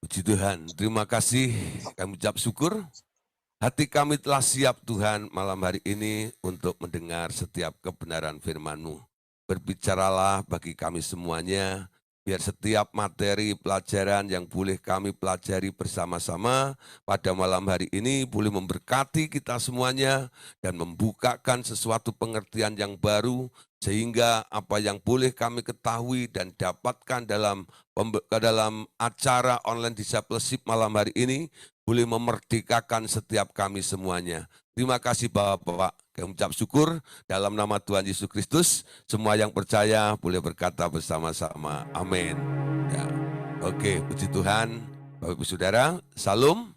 Puji Tuhan, terima kasih, kami ucap syukur. Hati kami telah siap Tuhan malam hari ini untuk mendengar setiap kebenaran firman-Mu. Berbicaralah bagi kami semuanya, biar setiap materi pelajaran yang boleh kami pelajari bersama-sama pada malam hari ini boleh memberkati kita semuanya dan membukakan sesuatu pengertian yang baru, sehingga apa yang boleh kami ketahui dan dapatkan dalam acara online discipleship malam hari ini boleh memerdekakan setiap kami semuanya. Terima kasih Bapak, kami ucap syukur dalam nama Tuhan Yesus Kristus. Semua yang percaya boleh berkata bersama-sama, amin. Ya. Oke, puji Tuhan, Bapak Ibu Saudara, salam.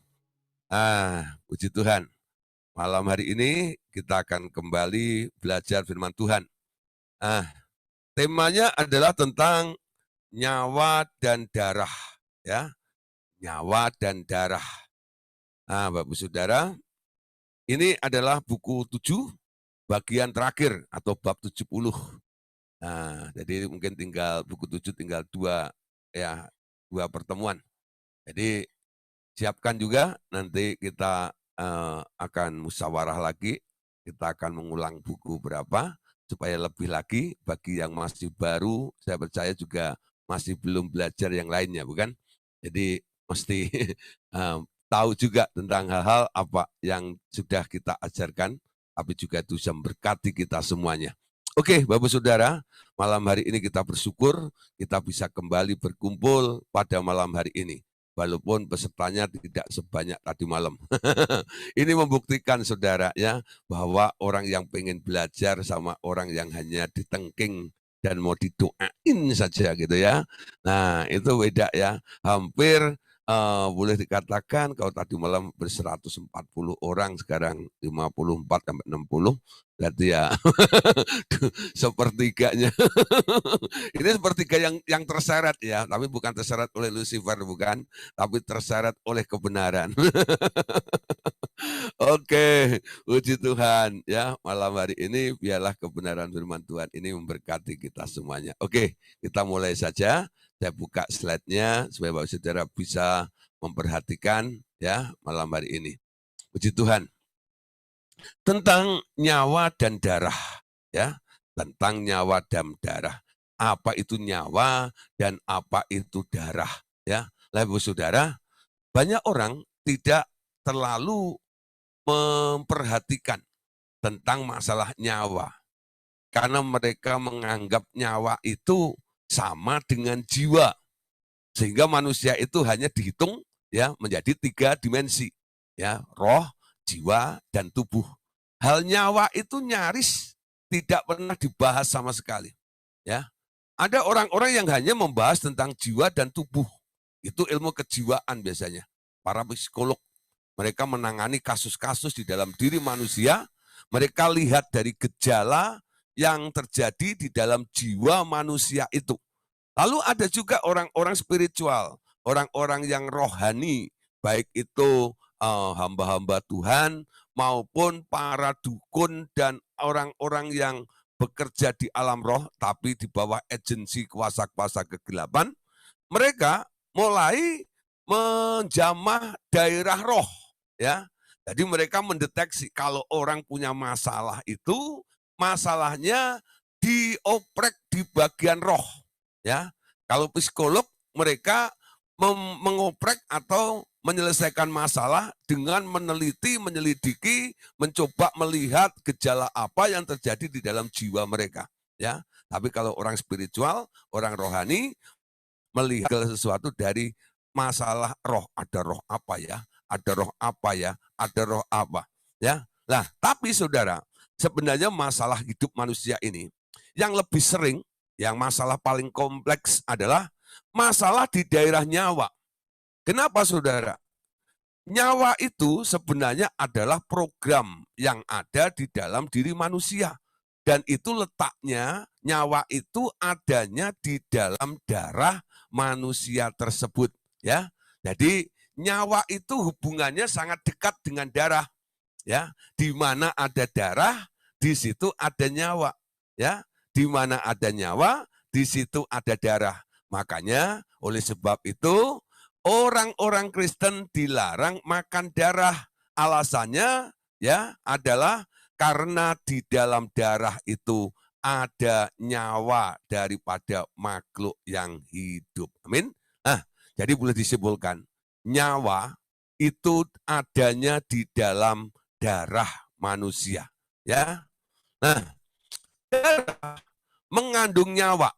Puji Tuhan. Malam hari ini kita akan kembali belajar firman Tuhan. Temanya adalah tentang nyawa dan darah, ya. Nyawa dan darah. Bapak Saudara, ini adalah buku 7, bagian terakhir atau bab 70. Jadi mungkin tinggal buku 7 tinggal 2 pertemuan. Jadi siapkan juga, nanti kita akan musyawarah lagi, kita akan mengulang buku berapa, supaya lebih lagi bagi yang masih baru, saya percaya juga masih belum belajar yang lainnya, bukan? Jadi mesti tahu juga tentang hal-hal apa yang sudah kita ajarkan, tapi juga itu bisa memberkati kita semuanya. Oke, Bapak Saudara, malam hari ini kita bersyukur kita bisa kembali berkumpul pada malam hari ini. Walaupun pesertanya tidak sebanyak tadi malam. Ini membuktikan saudara ya, bahwa orang yang pengen belajar sama orang yang hanya ditengking dan mau didoain saja gitu ya. Nah itu beda ya, hampir boleh dikatakan kalau tadi malam ber-140 orang, sekarang 54 sampai 60, berarti ya sepertiganya. Ini sepertiga yang terseret ya, tapi bukan terseret oleh Lucifer, bukan, tapi terseret oleh kebenaran. Oke, puji Tuhan ya, malam hari ini biarlah kebenaran firman Tuhan ini memberkati kita semuanya. Oke, kita mulai saja. Saya buka slide-nya supaya Bapak Saudara bisa memperhatikan ya malam hari ini. Puji Tuhan. Tentang nyawa dan darah ya, tentang nyawa dan darah. Apa itu nyawa dan apa itu darah ya. Bapak Saudara, banyak orang tidak terlalu memperhatikan tentang masalah nyawa. Karena mereka menganggap nyawa itu sama dengan jiwa. Sehingga manusia itu hanya dihitung ya menjadi 3 dimensi. Ya, roh, jiwa, dan tubuh. Hal nyawa itu nyaris tidak pernah dibahas sama sekali. Ya. Ada orang-orang yang hanya membahas tentang jiwa dan tubuh. Itu ilmu kejiwaan biasanya. Para psikolog. Mereka menangani kasus-kasus di dalam diri manusia, mereka lihat dari gejala yang terjadi di dalam jiwa manusia itu. Lalu ada juga orang-orang spiritual, orang-orang yang rohani, baik itu hamba-hamba Tuhan maupun para dukun dan orang-orang yang bekerja di alam roh, tapi di bawah agensi kuasa-kuasa kegelapan, mereka mulai menjamah daerah roh. Ya, jadi mereka mendeteksi kalau orang punya masalah itu, masalahnya dioprek di bagian roh. Ya, kalau psikolog mereka mengoprek atau menyelesaikan masalah dengan meneliti, menyelidiki, mencoba melihat gejala apa yang terjadi di dalam jiwa mereka. Ya, tapi kalau orang spiritual, orang rohani melihat sesuatu dari masalah roh. Ada roh apa ya? Ada roh apa ya? Ada roh apa? Ya. Nah, tapi saudara, sebenarnya masalah hidup manusia ini yang lebih sering, yang masalah paling kompleks adalah masalah di daerah nyawa. Kenapa saudara? Nyawa itu sebenarnya adalah program yang ada di dalam diri manusia. Dan itu letaknya, nyawa itu adanya di dalam darah manusia tersebut. Ya, jadi nyawa itu hubungannya sangat dekat dengan darah. Ya, di mana ada darah, di situ ada nyawa. Ya, di mana ada nyawa, di situ ada darah. Makanya oleh sebab itu orang-orang Kristen dilarang makan darah. Alasannya ya adalah karena di dalam darah itu ada nyawa daripada makhluk yang hidup. Amin. Nah, jadi boleh disimpulkan, nyawa itu adanya di dalam darah manusia, ya. Nah, darah mengandung nyawa.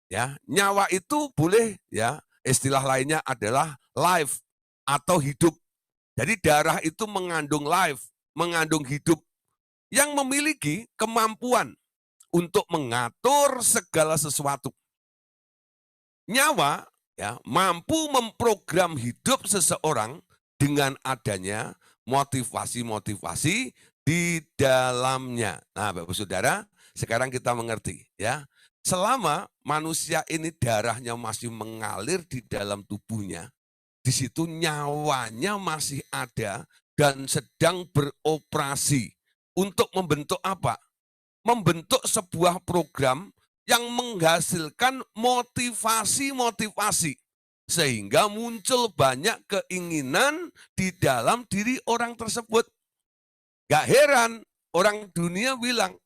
Ya, nyawa itu boleh ya, istilah lainnya adalah life atau hidup. Jadi darah itu mengandung life, mengandung hidup yang memiliki kemampuan untuk mengatur segala sesuatu. Nyawa ya mampu memprogram hidup seseorang dengan adanya motivasi-motivasi di dalamnya. Nah, Bapak Saudara, sekarang kita mengerti ya. Selama manusia ini darahnya masih mengalir di dalam tubuhnya, di situ nyawanya masih ada dan sedang beroperasi untuk membentuk apa? Membentuk sebuah program yang menghasilkan motivasi-motivasi. Sehingga muncul banyak keinginan di dalam diri orang tersebut. Gak heran orang dunia bilang,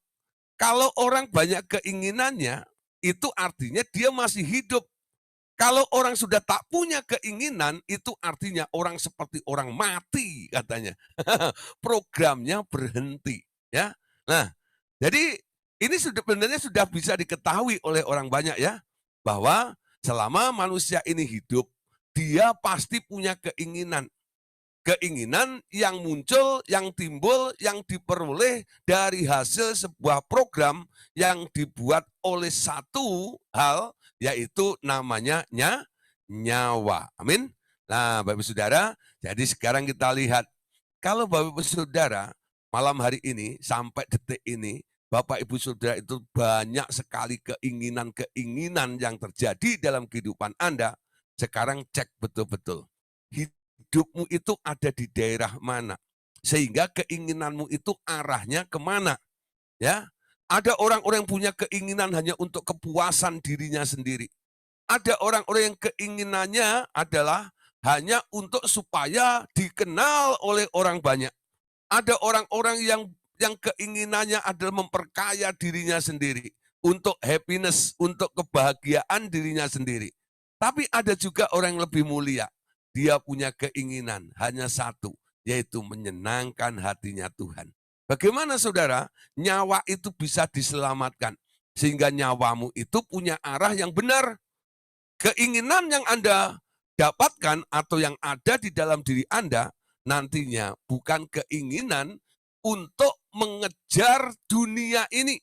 kalau orang banyak keinginannya, itu artinya dia masih hidup. Kalau orang sudah tak punya keinginan, itu artinya orang seperti orang mati katanya. Programnya berhenti. Ya, nah, jadi ini sebenarnya sudah bisa diketahui oleh orang banyak ya, bahwa selama manusia ini hidup, dia pasti punya keinginan. Keinginan yang muncul, yang timbul, yang diperoleh dari hasil sebuah program yang dibuat oleh satu hal, yaitu namanya nyawa. Amin. Nah, Bapak Saudara, jadi sekarang kita lihat, kalau Bapak Saudara malam hari ini sampai detik ini, Bapak Ibu Saudara itu banyak sekali keinginan-keinginan yang terjadi dalam kehidupan Anda. Sekarang cek betul-betul. Hidupmu itu ada di daerah mana? Sehingga keinginanmu itu arahnya kemana? Ya, ada orang-orang yang punya keinginan hanya untuk kepuasan dirinya sendiri. Ada orang-orang yang keinginannya adalah hanya untuk supaya dikenal oleh orang banyak. Ada orang-orang yang keinginannya adalah memperkaya dirinya sendiri, untuk happiness, untuk kebahagiaan dirinya sendiri. Tapi ada juga orang yang lebih mulia. Dia punya keinginan hanya satu, yaitu menyenangkan hatinya Tuhan. Bagaimana saudara? Nyawa itu bisa diselamatkan. Sehingga nyawamu itu punya arah yang benar. Keinginan yang Anda dapatkan atau yang ada di dalam diri Anda nantinya bukan keinginan untuk mengejar dunia ini.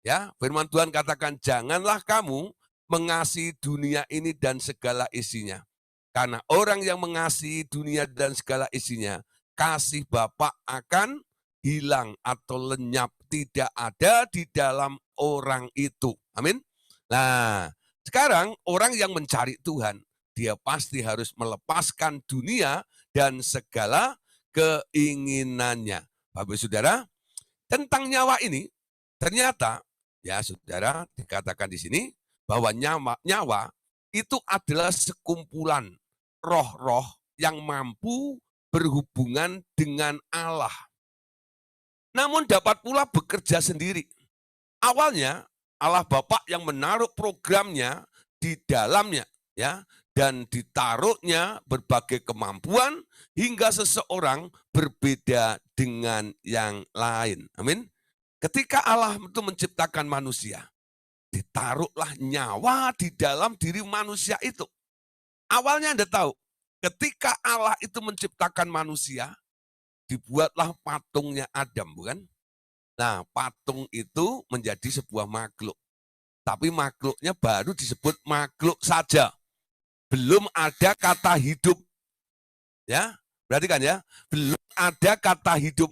Ya, firman Tuhan katakan, janganlah kamu mengasihi dunia ini dan segala isinya. Karena orang yang mengasihi dunia dan segala isinya, kasih Bapa akan hilang atau lenyap, tidak ada di dalam orang itu. Amin. Nah, sekarang orang yang mencari Tuhan, dia pasti harus melepaskan dunia dan segala keinginannya. Bapak Saudara, tentang nyawa ini, ternyata ya saudara dikatakan di sini bahwa nyawa itu adalah sekumpulan roh-roh yang mampu berhubungan dengan Allah. Namun dapat pula bekerja sendiri. Awalnya Allah Bapa yang menaruh programnya di dalamnya ya, dan ditaruhnya berbagai kemampuan hingga seseorang berbeda dengan yang lain. Amin. Ketika Allah itu menciptakan manusia, ditaruhlah nyawa di dalam diri manusia itu. Awalnya Anda tahu, ketika Allah itu menciptakan manusia, dibuatlah patungnya Adam, bukan? Nah, patung itu menjadi sebuah makhluk. Tapi makhluknya baru disebut makhluk saja. Belum ada kata hidup. Ya, perhatikan ya. Belum ada kata hidup.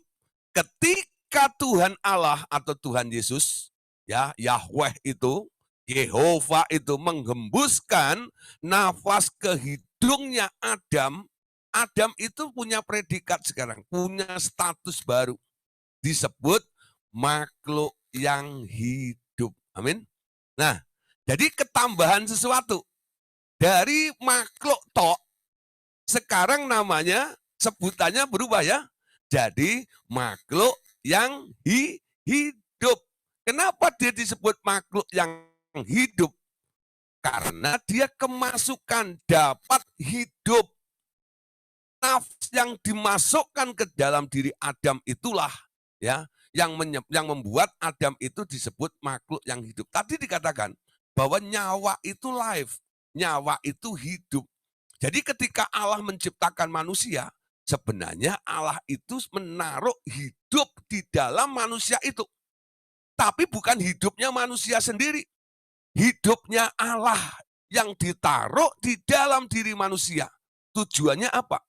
Ketika Tuhan Allah atau Tuhan Yesus, ya, Yahweh itu, Yehova itu menghembuskan nafas ke hidungnya Adam, Adam itu punya predikat sekarang, punya status baru. Disebut makhluk yang hidup. Amin. Nah, jadi ketambahan sesuatu. Dari makhluk tok, sekarang namanya, sebutannya berubah ya. Jadi makhluk yang hidup. Kenapa dia disebut makhluk yang hidup? Karena dia kemasukan, dapat hidup. Nafas yang dimasukkan ke dalam diri Adam itulah ya yang membuat Adam itu disebut makhluk yang hidup. Tadi dikatakan bahwa nyawa itu life, nyawa itu hidup. Jadi ketika Allah menciptakan manusia, sebenarnya Allah itu menaruh hidup di dalam manusia itu. Tapi bukan hidupnya manusia sendiri. Hidupnya Allah yang ditaruh di dalam diri manusia. Tujuannya apa?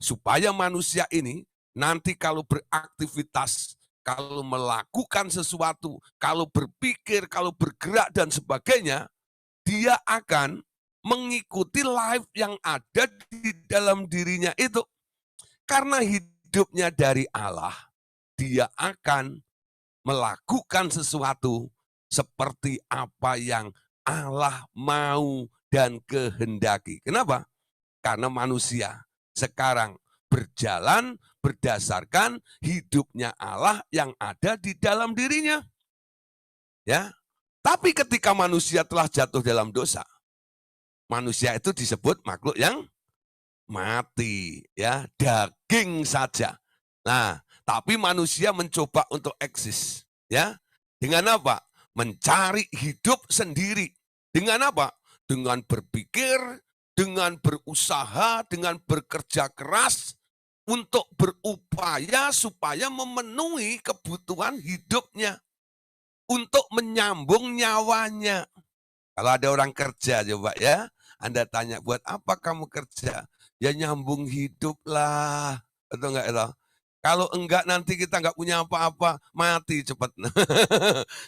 Supaya manusia ini nanti kalau beraktivitas, kalau melakukan sesuatu, kalau berpikir, kalau bergerak dan sebagainya, dia akan mengikuti life yang ada di dalam dirinya itu. Karena hidupnya dari Allah, dia akan melakukan sesuatu seperti apa yang Allah mau dan kehendaki. Kenapa? Karena manusia sekarang berjalan berdasarkan hidupnya Allah yang ada di dalam dirinya. Ya. Tapi ketika manusia telah jatuh dalam dosa, manusia itu disebut makhluk yang mati, ya, daging saja. Nah, tapi manusia mencoba untuk eksis, ya. Dengan apa? Mencari hidup sendiri. Dengan apa? Dengan berpikir, dengan berusaha, dengan bekerja keras untuk berupaya supaya memenuhi kebutuhan hidupnya, untuk menyambung nyawanya. Kalau ada orang kerja coba ya, Anda tanya, buat apa kamu kerja? Ya nyambung hidup lah, betul enggak itu? Kalau enggak nanti kita enggak punya apa-apa, mati cepat.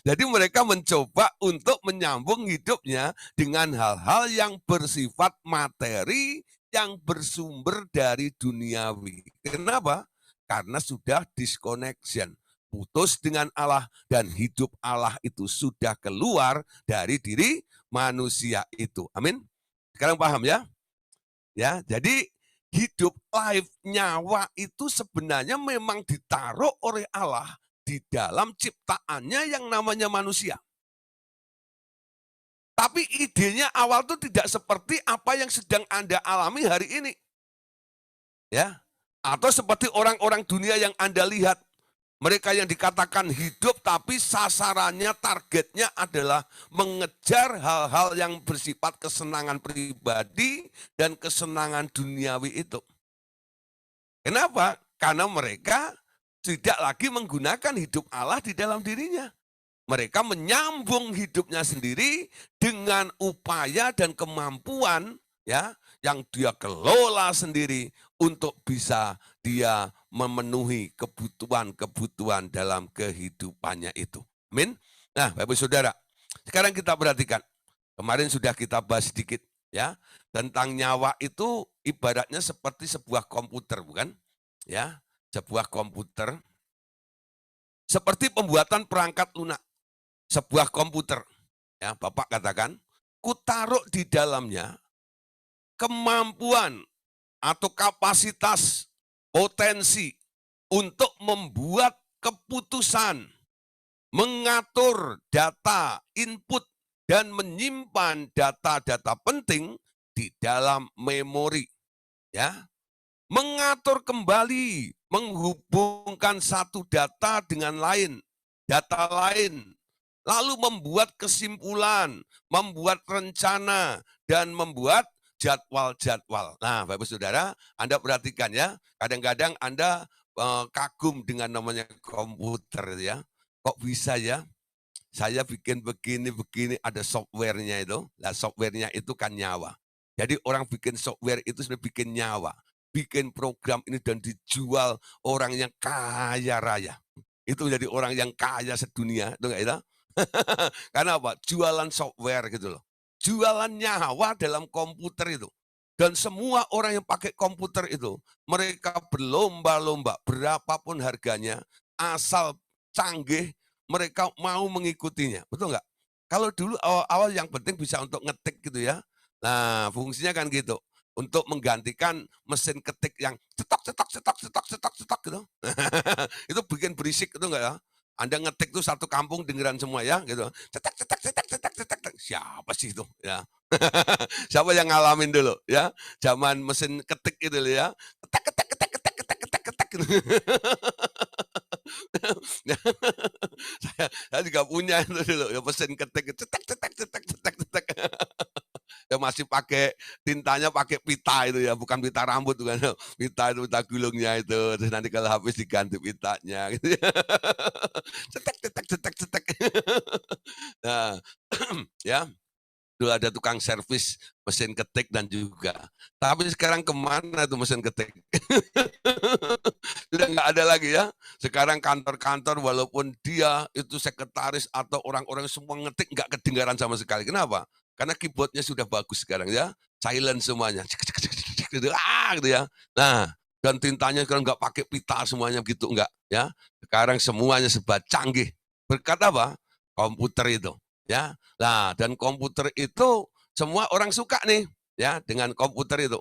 Jadi mereka mencoba untuk menyambung hidupnya dengan hal-hal yang bersifat materi, yang bersumber dari duniawi. Kenapa? Karena sudah disconnection, putus dengan Allah, dan hidup Allah itu sudah keluar dari diri manusia itu. Amin. Sekarang paham ya? Ya, jadi hidup life nyawa itu sebenarnya memang ditaruh oleh Allah di dalam ciptaannya yang namanya manusia. Tapi idenya awal itu tidak seperti apa yang sedang Anda alami hari ini. Ya. Atau seperti orang-orang dunia yang Anda lihat. Mereka yang dikatakan hidup tapi sasarannya, targetnya adalah mengejar hal-hal yang bersifat kesenangan pribadi dan kesenangan duniawi itu. Kenapa? Karena mereka tidak lagi menggunakan hidup Allah di dalam dirinya. Mereka menyambung hidupnya sendiri dengan upaya dan kemampuan ya yang dia kelola sendiri untuk bisa dia memenuhi kebutuhan-kebutuhan dalam kehidupannya itu. Amin. Nah, Bapak Saudara, sekarang kita perhatikan. Kemarin sudah kita bahas sedikit ya tentang nyawa itu ibaratnya seperti sebuah komputer, bukan? Ya, sebuah komputer seperti pembuatan perangkat lunak. Sebuah komputer, ya Bapak katakan, kutaruh di dalamnya kemampuan atau kapasitas potensi untuk membuat keputusan, mengatur data input dan menyimpan data-data penting di dalam memori, ya. Mengatur kembali, menghubungkan satu data dengan lain, data lain, lalu membuat kesimpulan, membuat rencana, dan membuat jadwal-jadwal. Nah, Bapak Saudara, Anda perhatikan ya, kadang-kadang Anda kagum dengan namanya komputer ya. Kok bisa ya? Saya bikin begini, ada softwarenya itu. Nah, softwarenya itu kan nyawa. Jadi orang bikin software itu sudah bikin nyawa. Bikin program ini dan dijual orang yang kaya raya. Itu jadi orang yang kaya sedunia, itu enggak itu? Karena apa? Jualan software gitu loh. Jualan nyawa dalam komputer itu. Dan semua orang yang pakai komputer itu, mereka berlomba-lomba, berapapun harganya, asal canggih, mereka mau mengikutinya. Betul nggak? Kalau dulu awal-awal yang penting bisa untuk ngetik gitu ya. Nah, fungsinya kan gitu, untuk menggantikan mesin ketik yang cetok cetok cetok cetok cetok cetok gitu. Itu bikin berisik itu enggak ya? Anda ngetik tuh satu kampung dengeran semua ya gitu. Cetak cetak cetak cetak cetak cetak. Siapa sih itu ya? Siapa yang ngalamin dulu ya? Zaman mesin ketik itu loh ya. Ketek ketek ketek ketek ketek ketek ketek gitu. Saya juga punya itu dulu ya mesin ketik cetek cetek cetek cetek cetek. Ya masih pakai tintanya pakai pita itu ya, bukan pita rambut bukan, pita itu pita gulungnya itu, terus nanti kalau habis diganti pitanya gitu ya. Cetek cetek cetek cetek. Nah, ya, dulu ada tukang servis mesin ketik dan juga. Tapi sekarang kemana tuh mesin ketik? Sudah nggak ada lagi ya. Sekarang kantor-kantor walaupun dia itu sekretaris atau orang-orang semua ngetik nggak kedengaran sama sekali. Kenapa? Karena keyboardnya sudah bagus sekarang ya, silent semuanya. Gitu, gitu ya. Nah, dan tintanya sekarang nggak pakai pita semuanya gitu, enggak ya. Sekarang semuanya serba canggih. Berkat apa? Komputer itu, ya. Nah, dan komputer itu semua orang suka nih, ya, dengan komputer itu.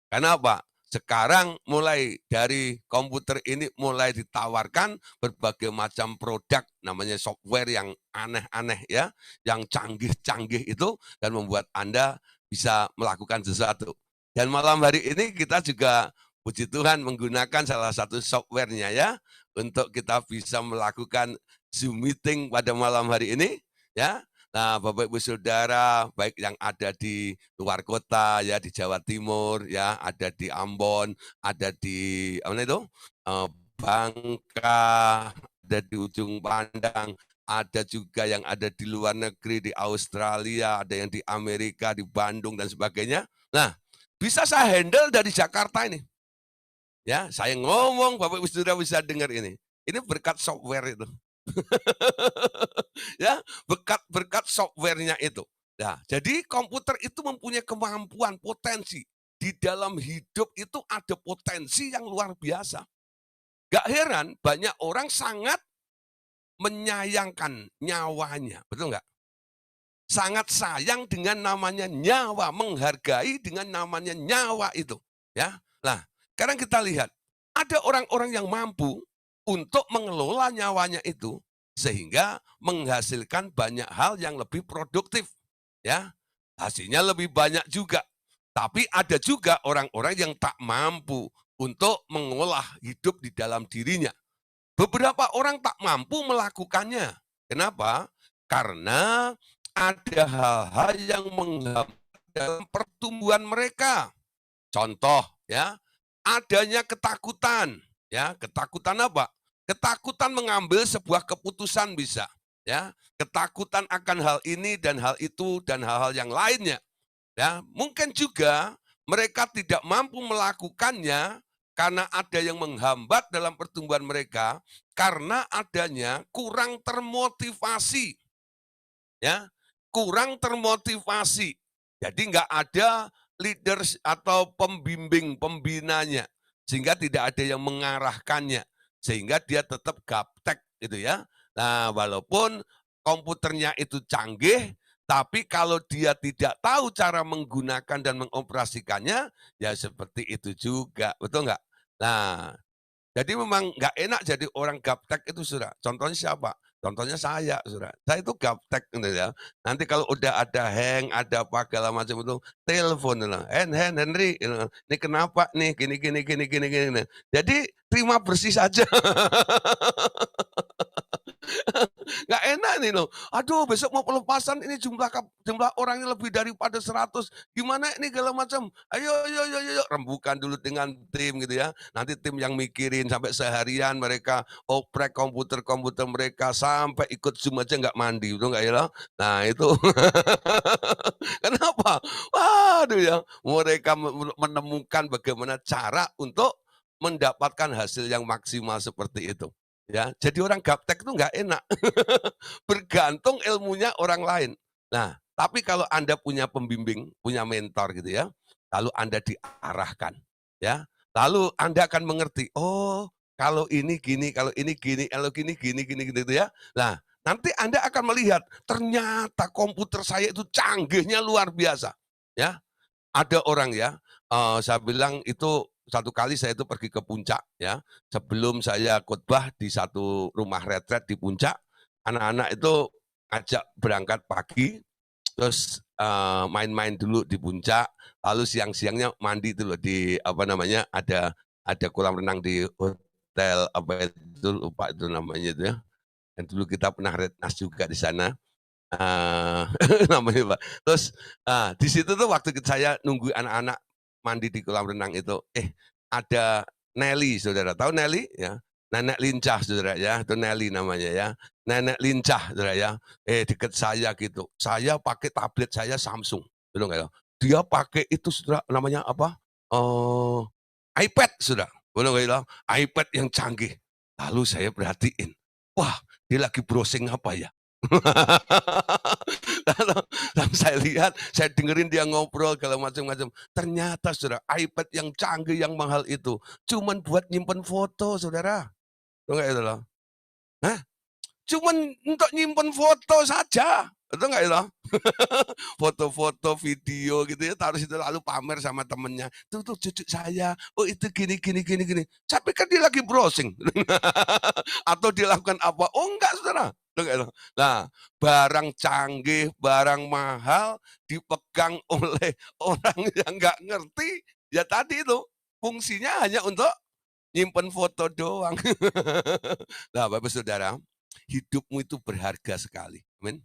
Karena apa? Sekarang mulai dari komputer ini mulai ditawarkan berbagai macam produk namanya software yang aneh-aneh ya, yang canggih-canggih itu dan membuat Anda bisa melakukan sesuatu. Dan malam hari ini kita juga puji Tuhan menggunakan salah satu softwarenya ya untuk kita bisa melakukan Zoom meeting pada malam hari ini ya. Nah, Bapak Ibu Saudara, baik yang ada di luar kota ya, di Jawa Timur ya, ada di Ambon, ada di mana itu? Eee, Bangka, ada di ujung Pandang, ada juga yang ada di luar negeri, di Australia, ada yang di Amerika, di Bandung dan sebagainya. Nah, bisa saya handle dari Jakarta ini, ya. Saya ngomong, Bapak Ibu Saudara bisa dengar ini. Ini berkat software itu. Ya, berkat softwarenya itu. Nah, jadi komputer itu mempunyai kemampuan, potensi. Di dalam hidup itu ada potensi yang luar biasa. Gak heran banyak orang sangat menyayangkan nyawanya, betul nggak? Sangat sayang dengan namanya nyawa, menghargai dengan namanya nyawa itu. Ya, nah sekarang kita lihat ada orang-orang yang mampu untuk mengelola nyawanya itu sehingga menghasilkan banyak hal yang lebih produktif. Ya, hasilnya lebih banyak juga. Tapi ada juga orang-orang yang tak mampu untuk mengolah hidup di dalam dirinya. Beberapa orang tak mampu melakukannya. Kenapa? Karena ada hal-hal yang menghambat dalam pertumbuhan mereka. Contoh ya, adanya ketakutan. Ya, ketakutan apa? Ketakutan mengambil sebuah keputusan bisa. Ya, ketakutan akan hal ini dan hal itu dan hal-hal yang lainnya. Ya, mungkin juga mereka tidak mampu melakukannya karena ada yang menghambat dalam pertumbuhan mereka karena adanya kurang termotivasi, ya, kurang termotivasi. Jadi nggak ada leaders atau pembimbing pembinanya, sehingga tidak ada yang mengarahkannya, sehingga dia tetap gaptek gitu ya. Nah, walaupun komputernya itu canggih, tapi kalau dia tidak tahu cara menggunakan dan mengoperasikannya, ya seperti itu juga, betul nggak? Nah, jadi memang nggak enak jadi orang gaptek itu, Saudara. Contohnya siapa? Contohnya saya, Saudara. Saya itu gaptek gitu ya. Nanti kalau udah ada hang, ada apa segala macam itu, telepon gitu, Henry, gitu. Ini kenapa nih? Gini gini gini gini gini." Jadi terima bersih saja. Nggak enak nih loh. Aduh besok mau pelepasan ini jumlah orangnya lebih daripada 100. Gimana ini segala macam. Ayo, ayo, ayo, ayo, rembukan dulu dengan tim gitu ya. Nanti tim yang mikirin sampai seharian mereka oprek komputer-komputer mereka sampai ikut Zoom aja nggak mandi, betul nggak ya loh? Nah itu. Kenapa? Waduh ya, mereka menemukan bagaimana cara untuk mendapatkan hasil yang maksimal seperti itu. Ya, jadi orang gaptek itu nggak enak. Bergantung ilmunya orang lain. Nah, tapi kalau Anda punya pembimbing, punya mentor gitu ya, lalu Anda diarahkan, ya, lalu Anda akan mengerti, oh kalau ini gini, kalau ini gini, kalau gini gini gini gitu ya. Nah, nanti Anda akan melihat ternyata komputer saya itu canggihnya luar biasa, ya. Ada orang ya, saya bilang itu satu kali saya itu pergi ke puncak ya, sebelum saya khotbah di satu rumah retret di puncak, anak-anak itu ajak berangkat pagi, terus, main-main dulu di puncak, lalu siang-siangnya mandi itu loh di apa namanya, ada kolam renang di hotel apa itu, lupa itu namanya itu ya, dan dulu kita pernah retnas juga di sana. Eee, namanya Pak. Terus, di situ tuh waktu saya nunggu anak-anak mandi di kolam renang itu, ada Nelly, Saudara, tahu Nelly? Ya, nenek lincah, Saudara, ya, itu Nelly namanya ya. Nenek lincah, Saudara, ya, deket saya gitu. Saya pakai tablet saya Samsung, gitu nggak ya. Dia pakai itu Saudara, namanya apa, eee, iPad, Saudara, betul nggak ya, iPad yang canggih. Lalu saya perhatiin, wah, dia lagi browsing apa ya? Lalu lalu saya lihat, saya dengerin dia ngobrol segala macam-macam. Ternyata Saudara, iPad yang canggih, yang mahal itu, cuman buat nyimpen foto Saudara. Tahu nggak itu loh? Hah? Cuman untuk nyimpen foto saja, betul nggak itu? Foto-foto, video gitu ya, taruh situ lalu pamer sama temennya, "Tuh cucu saya, oh itu gini gini gini gini." Saya pikir dia lagi browsing. Atau dilakukan apa, oh enggak Saudara, tuh nggak itu. Nah, barang canggih, barang mahal dipegang oleh orang yang nggak ngerti, ya tadi itu, fungsinya hanya untuk nyimpen foto doang. Nah, Bapak Saudara, hidupmu itu berharga sekali, amin.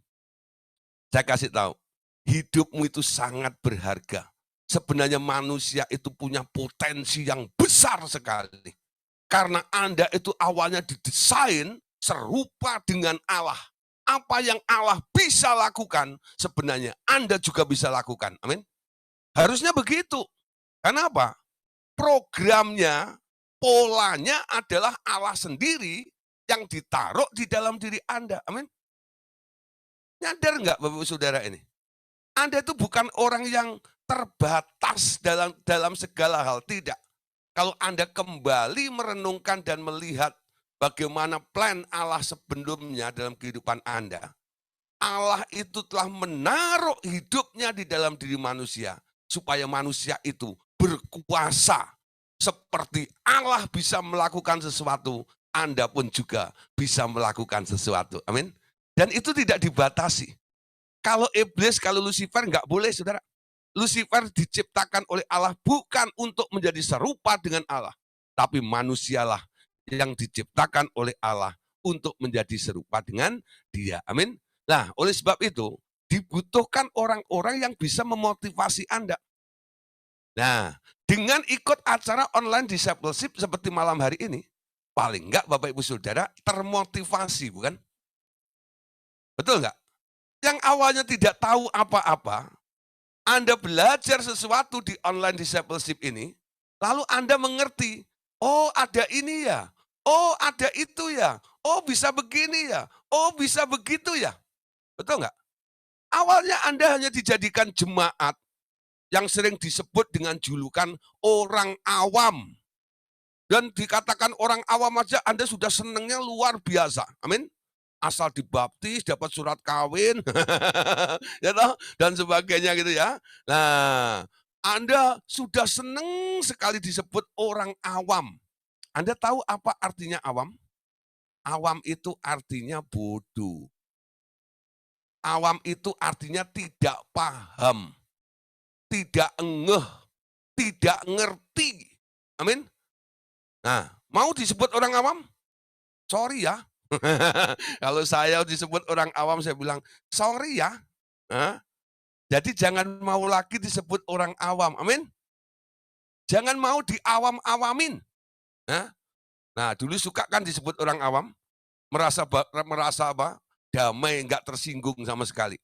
Saya kasih tahu, hidupmu itu sangat berharga. Sebenarnya manusia itu punya potensi yang besar sekali. Karena Anda itu awalnya didesain serupa dengan Allah. Apa yang Allah bisa lakukan, sebenarnya Anda juga bisa lakukan. Amin. Harusnya begitu. Karena apa? Programnya, polanya adalah Allah sendiri yang ditaruh di dalam diri Anda. Amin. Nyadar nggak Bapak Saudara ini? Anda itu bukan orang yang terbatas dalam dalam segala hal, tidak. Kalau Anda kembali merenungkan dan melihat bagaimana plan Allah sebelumnya dalam kehidupan Anda, Allah itu telah menaruh hidupnya di dalam diri manusia, supaya manusia itu berkuasa. Seperti Allah bisa melakukan sesuatu, Anda pun juga bisa melakukan sesuatu. Amin. Dan itu tidak dibatasi. Kalau iblis, kalau Lucifer nggak boleh, Saudara. Lucifer diciptakan oleh Allah bukan untuk menjadi serupa dengan Allah, tapi manusialah yang diciptakan oleh Allah untuk menjadi serupa dengan Dia. Amin. Nah, oleh sebab itu dibutuhkan orang-orang yang bisa memotivasi Anda. Nah, dengan ikut acara online discipleship seperti malam hari ini, paling enggak Bapak Ibu Saudara termotivasi, bukan? Betul enggak? Yang awalnya tidak tahu apa-apa, Anda belajar sesuatu di online discipleship ini, lalu Anda mengerti, oh ada ini ya, oh ada itu ya, oh bisa begini ya, oh bisa begitu ya. Betul nggak? Awalnya Anda hanya dijadikan jemaat yang sering disebut dengan julukan orang awam. Dan dikatakan orang awam aja Anda sudah senangnya luar biasa. Amin. Asal dibaptis, dapat surat kawin, ya toh, dan sebagainya gitu ya. Nah, Anda sudah senang sekali disebut orang awam. Anda tahu apa artinya awam? Awam itu artinya bodoh. Awam itu artinya tidak paham, tidak ngeh, tidak ngerti. Amin. Nah, mau disebut orang awam? Sorry ya. Kalau saya disebut orang awam, saya bilang, sorry ya. Hah? Jadi jangan mau lagi disebut orang awam, amin. Jangan mau diawam-awamin. Nah, dulu suka kan disebut orang awam, merasa apa? Damai, nggak tersinggung sama sekali.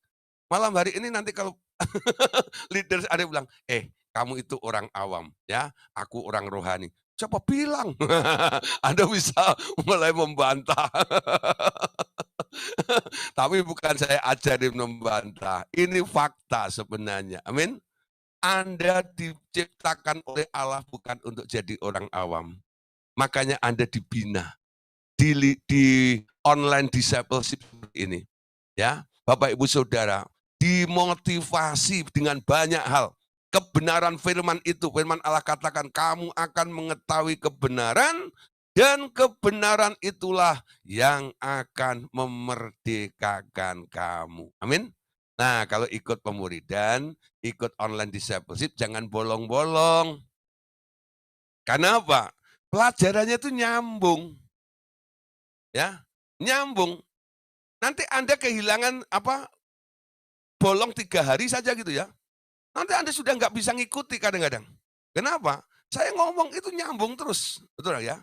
Malam hari ini nanti kalau leader ada yang bilang, kamu itu orang awam, ya, aku orang rohani. Coba bilang, Anda bisa mulai membantah. Tapi bukan saya ajarin membantah, ini fakta sebenarnya, amin. Anda diciptakan oleh Allah bukan untuk jadi orang awam. Makanya Anda dibina di online discipleship ini. Ya, Bapak Ibu Saudara, dimotivasi dengan banyak hal. kebenaran firman itu. Firman Allah katakan, kamu akan mengetahui kebenaran, dan kebenaran itulah yang akan memerdekakan kamu. Amin. Nah, kalau ikut pemuridan, ikut online discipleship, jangan bolong-bolong. Karena apa? Pelajarannya itu nyambung. Ya, nyambung. Nanti Anda kehilangan bolong 3 hari saja gitu ya. Nanti Anda sudah nggak bisa ngikuti kadang-kadang. Kenapa? Saya ngomong itu nyambung terus. Betul ya?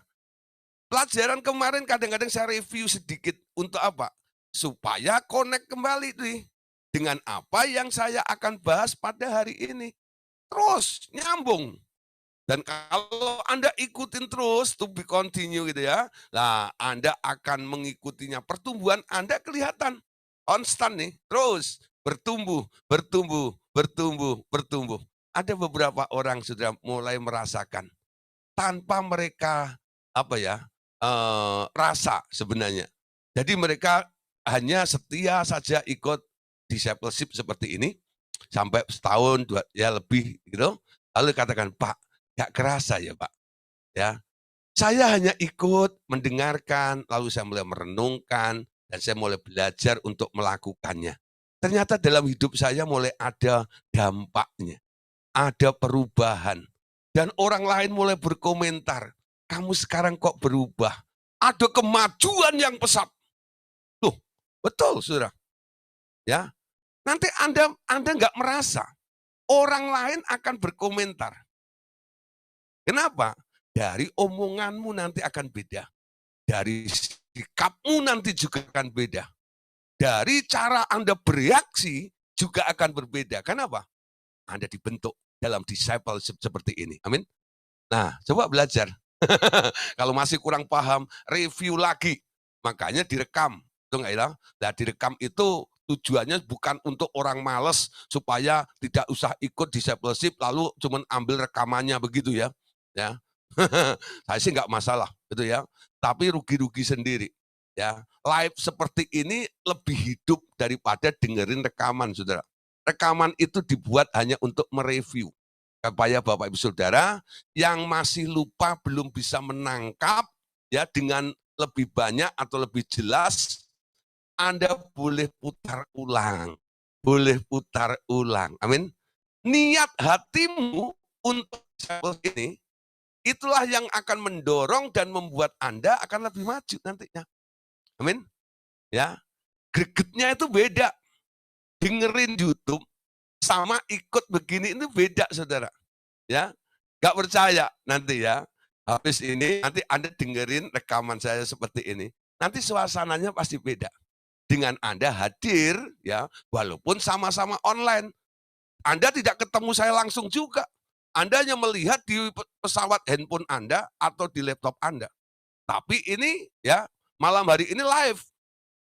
Pelajaran kemarin kadang-kadang saya review sedikit untuk apa? Supaya connect kembali nih dengan apa yang saya akan bahas pada hari ini. Terus nyambung. Dan kalau Anda ikutin terus, to be continue gitu ya, nah Anda akan mengikutinya. Pertumbuhan Anda kelihatan konstan nih, terus bertumbuh, bertumbuh, bertumbuh, bertumbuh. Ada beberapa orang sudah mulai merasakan tanpa mereka rasa sebenarnya. Jadi mereka hanya setia saja ikut discipleship seperti ini sampai setahun, lebih gitu. Lalu katakan, Pak, gak kerasa ya Pak, ya. Saya hanya ikut mendengarkan, lalu saya mulai merenungkan, dan saya mulai belajar untuk melakukannya. Ternyata dalam hidup saya mulai ada dampaknya, ada perubahan. Dan orang lain mulai berkomentar, kamu sekarang kok berubah? Ada kemajuan yang pesat. Tuh, betul saudara. Ya, nanti Anda nggak merasa, orang lain akan berkomentar. Kenapa? Dari omonganmu nanti akan beda. Dari sikapmu nanti juga akan beda. Dari cara Anda bereaksi juga akan berbeda. Kenapa? Anda dibentuk dalam discipleship seperti ini. Amin. Nah, coba belajar. Kalau masih kurang paham, review lagi. Makanya direkam. Itu enggak ya? Nah, direkam itu tujuannya bukan untuk orang males supaya tidak usah ikut discipleship lalu cuman ambil rekamannya begitu ya. Ya. Saya sih enggak masalah gitu ya. Tapi rugi-rugi sendiri. Ya, live seperti ini lebih hidup daripada dengerin rekaman, Saudara. Rekaman itu dibuat hanya untuk mereview. Supaya Bapak Ibu Saudara yang masih lupa belum bisa menangkap ya dengan lebih banyak atau lebih jelas, Anda boleh putar ulang. Boleh putar ulang. Amin. Niat hatimu untuk ini, itulah yang akan mendorong dan membuat Anda akan lebih maju nantinya. Amin. Ya. Gregetnya itu beda. Dengerin YouTube sama ikut begini itu beda, Saudara. Ya, nggak percaya nanti ya. Habis ini nanti Anda dengerin rekaman saya seperti ini. Nanti suasananya pasti beda. Dengan Anda hadir ya, walaupun sama-sama online. Anda tidak ketemu saya langsung juga. Anda hanya melihat di pesawat handphone Anda atau di laptop Anda. Tapi ini ya, malam hari ini live.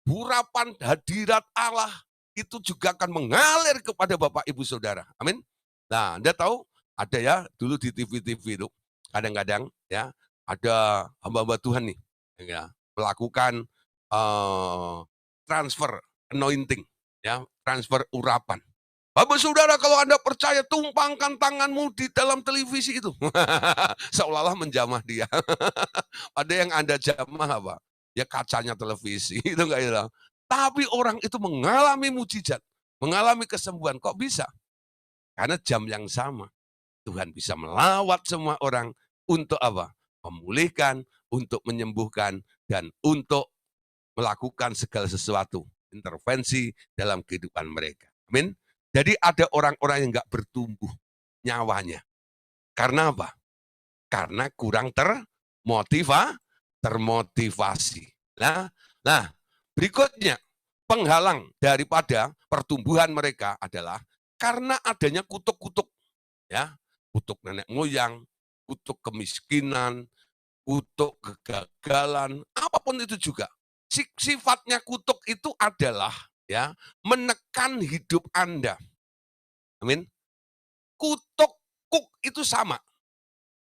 Urapan hadirat Allah itu juga akan mengalir kepada Bapak Ibu Saudara. Amin. Nah, Anda tahu ada ya dulu di TV-TV itu kadang-kadang ya ada hamba-hamba Tuhan nih ya melakukan transfer anointing ya, transfer urapan. Bapak Saudara, kalau Anda percaya, tumpangkan tanganmu di dalam televisi itu. Seolah-olah menjamah dia. Ada yang Anda jamah apa? Ya kacanya televisi, itu enggak hilang. Tapi orang itu mengalami mujizat, mengalami kesembuhan. Kok bisa? Karena jam yang sama. Tuhan bisa melawat semua orang untuk apa? Memulihkan, untuk menyembuhkan, dan untuk melakukan segala sesuatu. Intervensi dalam kehidupan mereka. Amin. Jadi ada orang-orang yang enggak bertumbuh nyawanya. Karena apa? Karena kurang termotivasi. Nah, berikutnya penghalang daripada pertumbuhan mereka adalah karena adanya kutuk-kutuk, ya, kutuk nenek moyang, kutuk kemiskinan, kutuk kegagalan, apapun itu juga. Sifatnya kutuk itu adalah ya menekan hidup Anda. Amin. Kutuk itu sama.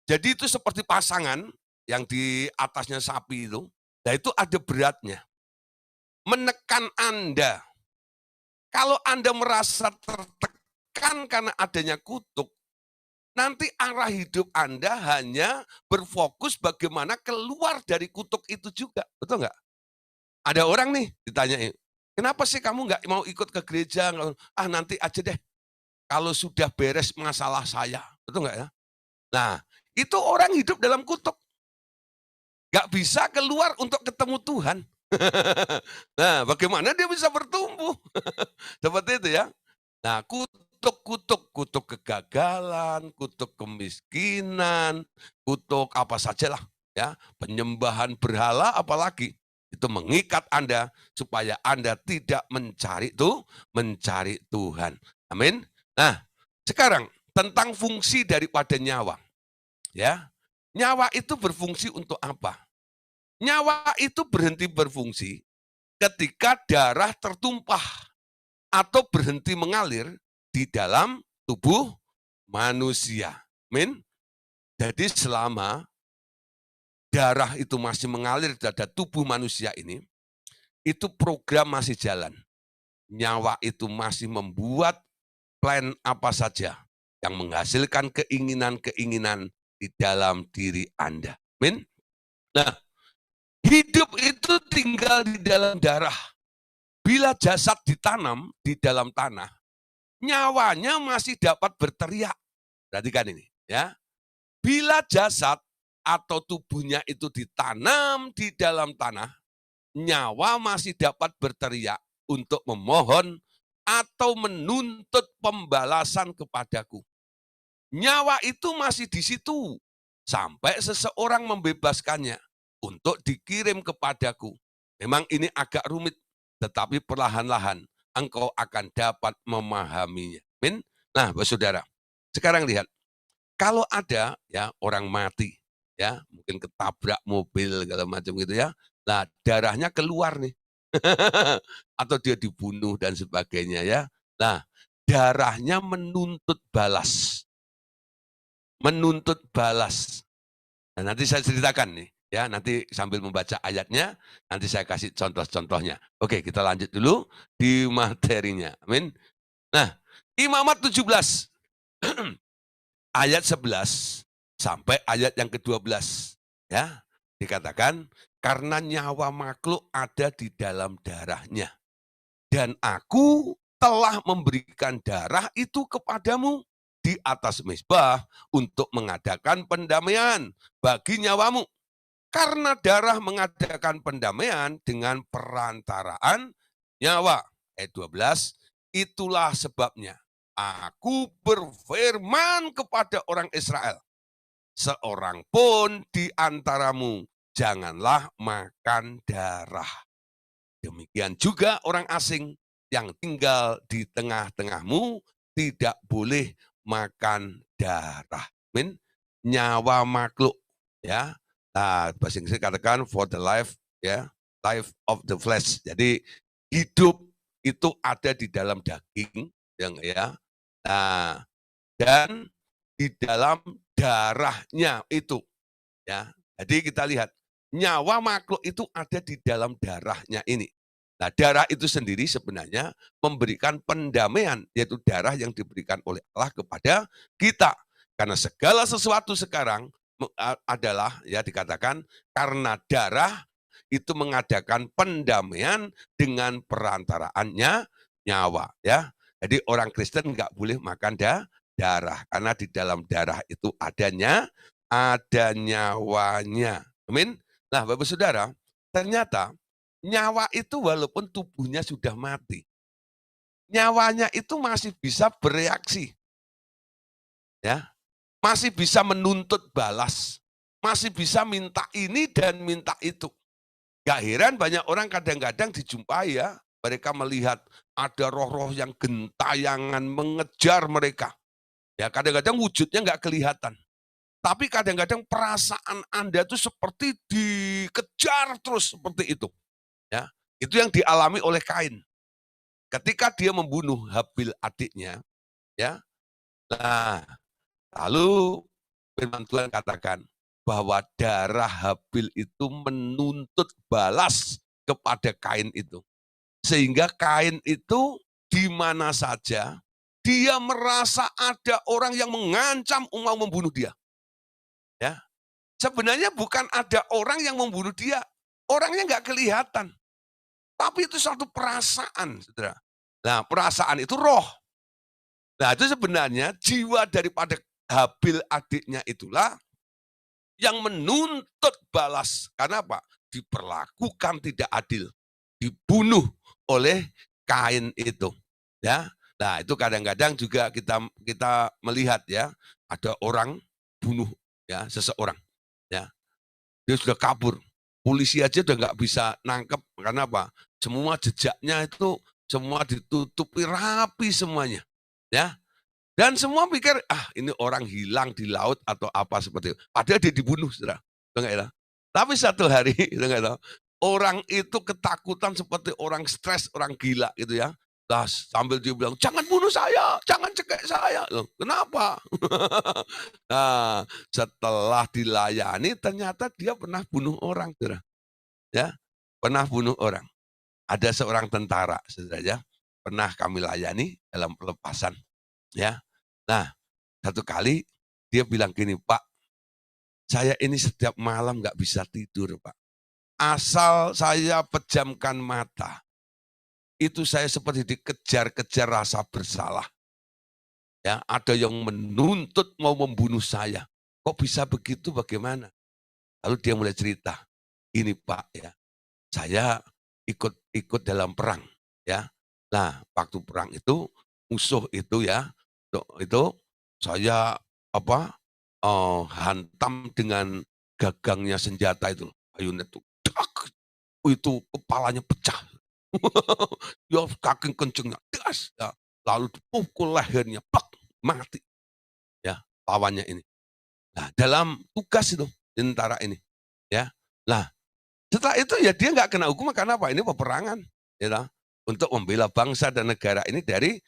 Jadi itu seperti pasangan yang di atasnya sapi itu, nah itu ada beratnya. Menekan Anda. Kalau Anda merasa tertekan karena adanya kutuk, nanti arah hidup Anda hanya berfokus bagaimana keluar dari kutuk itu juga, betul nggak? Ada orang nih ditanyain, "Kenapa sih kamu nggak mau ikut ke gereja?" "Ah, nanti aja deh, kalau sudah beres masalah saya." Betul nggak ya? Nah, itu orang hidup dalam kutuk, nggak bisa keluar untuk ketemu Tuhan. Nah, bagaimana dia bisa bertumbuh? Seperti itu ya. Nah, kutuk kegagalan, kutuk kemiskinan, kutuk apa sajalah ya, penyembahan berhala apalagi, itu mengikat Anda supaya Anda tidak mencari Tuhan. Amin. Nah, sekarang tentang fungsi daripada nyawa, ya. Nyawa itu berfungsi untuk apa? Nyawa itu berhenti berfungsi ketika darah tertumpah atau berhenti mengalir di dalam tubuh manusia. Amin. Jadi selama darah itu masih mengalir pada tubuh manusia ini, itu program masih jalan. Nyawa itu masih membuat plan apa saja yang menghasilkan keinginan-keinginan di dalam diri Anda. Amin. Nah, hidup itu tinggal di dalam darah. Bila jasad ditanam di dalam tanah, nyawanya masih dapat berteriak. Perhatikan ini, ya. Bila jasad atau tubuhnya itu ditanam di dalam tanah, nyawa masih dapat berteriak untuk memohon atau menuntut pembalasan kepadaku. Nyawa itu masih di situ sampai seseorang membebaskannya untuk dikirim kepadaku. Memang ini agak rumit, tetapi perlahan-lahan engkau akan dapat memahaminya. Amin. Nah, saudara, sekarang lihat, kalau ada ya orang mati, ya mungkin ketabrak mobil segala macam gitu ya, nah darahnya keluar nih, atau dia dibunuh dan sebagainya ya. Nah, darahnya menuntut balas. Nah, nanti saya ceritakan nih, ya nanti sambil membaca ayatnya, nanti saya kasih contoh-contohnya. Oke, kita lanjut dulu di materinya. Amin. Nah, Imamat 17 ayat 11 sampai ayat yang ke-12 ya. Dikatakan karena nyawa makhluk ada di dalam darahnya dan aku telah memberikan darah itu kepadamu di atas mezbah untuk mengadakan pendamaian bagi nyawamu. Karena darah mengadakan pendamaian dengan perantaraan nyawa. Ayat 12, itulah sebabnya aku berfirman kepada orang Israel, seorang pun di antaramu janganlah makan darah. Demikian juga orang asing yang tinggal di tengah-tengahmu tidak boleh makan darah. Amin. Nyawa makhluk ya. Nah, bahasa Inggris katakan for the life ya, life of the flesh. Jadi hidup itu ada di dalam daging yang ya. Nah, dan di dalam darahnya itu ya. Jadi kita lihat nyawa makhluk itu ada di dalam darahnya ini. Nah, darah itu sendiri sebenarnya memberikan pendamaian, yaitu darah yang diberikan oleh Allah kepada kita. Karena segala sesuatu sekarang adalah ya dikatakan karena darah itu mengadakan pendamaian dengan perantaraannya nyawa ya. Jadi orang Kristen nggak boleh makan darah karena di dalam darah itu ada nyawanya. Amin. Nah, Bapak Saudara, ternyata nyawa itu walaupun tubuhnya sudah mati, nyawanya itu masih bisa bereaksi, ya. Masih bisa menuntut balas, masih bisa minta ini dan minta itu. Gak heran banyak orang kadang-kadang dijumpai ya, mereka melihat ada roh-roh yang gentayangan mengejar mereka. Ya, kadang-kadang wujudnya nggak kelihatan. Tapi kadang-kadang perasaan Anda itu seperti dikejar terus seperti itu. Ya, itu yang dialami oleh Kain. Ketika dia membunuh Habil adiknya, ya. Nah, lalu firman Tuhan katakan bahwa darah Habil itu menuntut balas kepada Kain itu. Sehingga Kain itu di mana saja Dia merasa ada orang yang mengancam mau membunuh dia. Ya, sebenarnya bukan ada orang yang membunuh dia, orangnya nggak kelihatan. Tapi itu suatu perasaan, saudara. Nah, perasaan itu roh. Nah, itu sebenarnya jiwa daripada Habil adiknya itulah yang menuntut balas. Karena apa? Diperlakukan tidak adil. Dibunuh oleh Kain itu. Ya. Nah, itu kadang-kadang juga kita melihat ya, ada orang bunuh ya seseorang. Ya. Dia sudah kabur. Polisi aja udah nggak bisa nangkep karena apa? Semua jejaknya itu semua ditutupi rapi semuanya. Ya. Dan semua pikir, ini orang hilang di laut atau apa seperti itu. Padahal dia dibunuh, saudara. Ya? Tapi satu hari, orang itu ketakutan seperti orang stres, orang gila gitu ya. Nah, sambil dia bilang, jangan bunuh saya, jangan cekek saya. Loh, kenapa? Nah, setelah dilayani, ternyata dia pernah bunuh orang, saudara. Ya, pernah bunuh orang. Ada seorang tentara, saudara ya, pernah kami layani dalam pelepasan. Ya, nah, satu kali dia bilang gini, Pak, saya ini setiap malam nggak bisa tidur, Pak. Asal saya pejamkan mata, itu saya seperti dikejar-kejar rasa bersalah. Ya, ada yang menuntut mau membunuh saya. Kok bisa begitu? Bagaimana? Lalu dia mulai cerita, ini Pak ya, saya ikut dalam perang ya. Nah, waktu perang itu musuh itu ya, itu saya apa hantam dengan gagangnya senjata itu, bayonet itu, itu kepalanya pecah. Ya saking kencengnya, das, ya. Lalu dipukul lehernya, plak, mati ya lawannya ini. Nah, dalam tugas itu tentara ini ya. Nah, setelah itu ya dia nggak kena hukuman karena apa? Ini peperangan, ya, untuk membela bangsa dan negara ini dari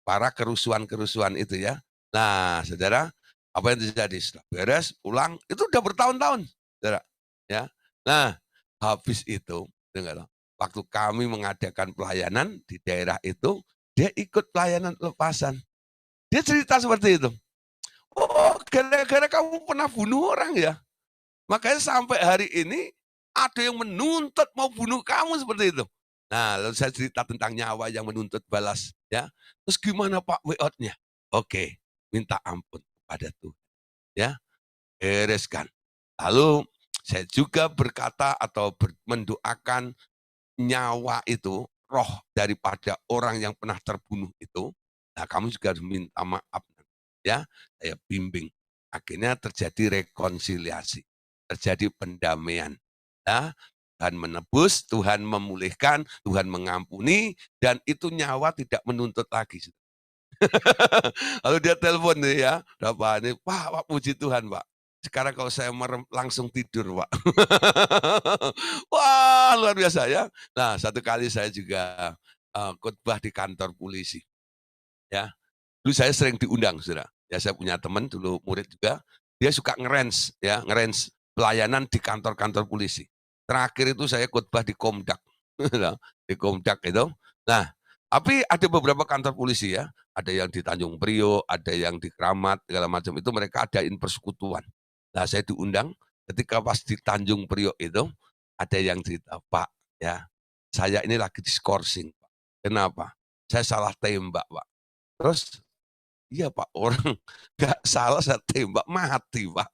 para kerusuhan-kerusuhan itu ya. Nah, saudara, apa yang terjadi setelah beres pulang itu udah bertahun-tahun, saudara. Ya, nah habis itu, dengar, waktu kami mengadakan pelayanan di daerah itu, dia ikut pelayanan lepasan. Dia cerita seperti itu. Oh, gara-gara kamu pernah bunuh orang ya? Makanya sampai hari ini ada yang menuntut mau bunuh kamu seperti itu. Nah, lalu saya cerita tentang nyawa yang menuntut balas, ya. Terus gimana Pak way out-nya? Oke, minta ampun kepada Tuhan, ya, bereskan. Lalu saya juga berkata atau mendoakan nyawa itu, roh daripada orang yang pernah terbunuh itu. Nah, kamu juga harus minta maaf, ya. Saya bimbing. Akhirnya terjadi rekonsiliasi, terjadi pendamaian. Ya, Tuhan menebus, Tuhan memulihkan, Tuhan mengampuni, dan itu nyawa tidak menuntut lagi. Lalu dia telepon nih ya, Pak, ini, Pak, puji Tuhan Pak. Sekarang kalau saya merem, langsung tidur Pak. Wah, luar biasa ya. Nah, satu kali saya juga khotbah di kantor polisi. Ya, dulu saya sering diundang, saudara. Ya, saya punya teman dulu murid juga, dia suka ngerens, ya, ngerens pelayanan di kantor-kantor polisi. Terakhir itu saya khotbah di Komdak, di Komdak itu. Nah, tapi ada beberapa kantor polisi ya, ada yang di Tanjung Priok, ada yang di Kramat, segala macam itu mereka adain persekutuan. Nah, saya diundang ketika pas di Tanjung Priok itu, ada yang cerita, Pak, ya, saya ini lagi diskorsing, Pak. Kenapa? Saya salah tembak, Pak. Terus, iya Pak, orang nggak salah saya tembak, mati Pak.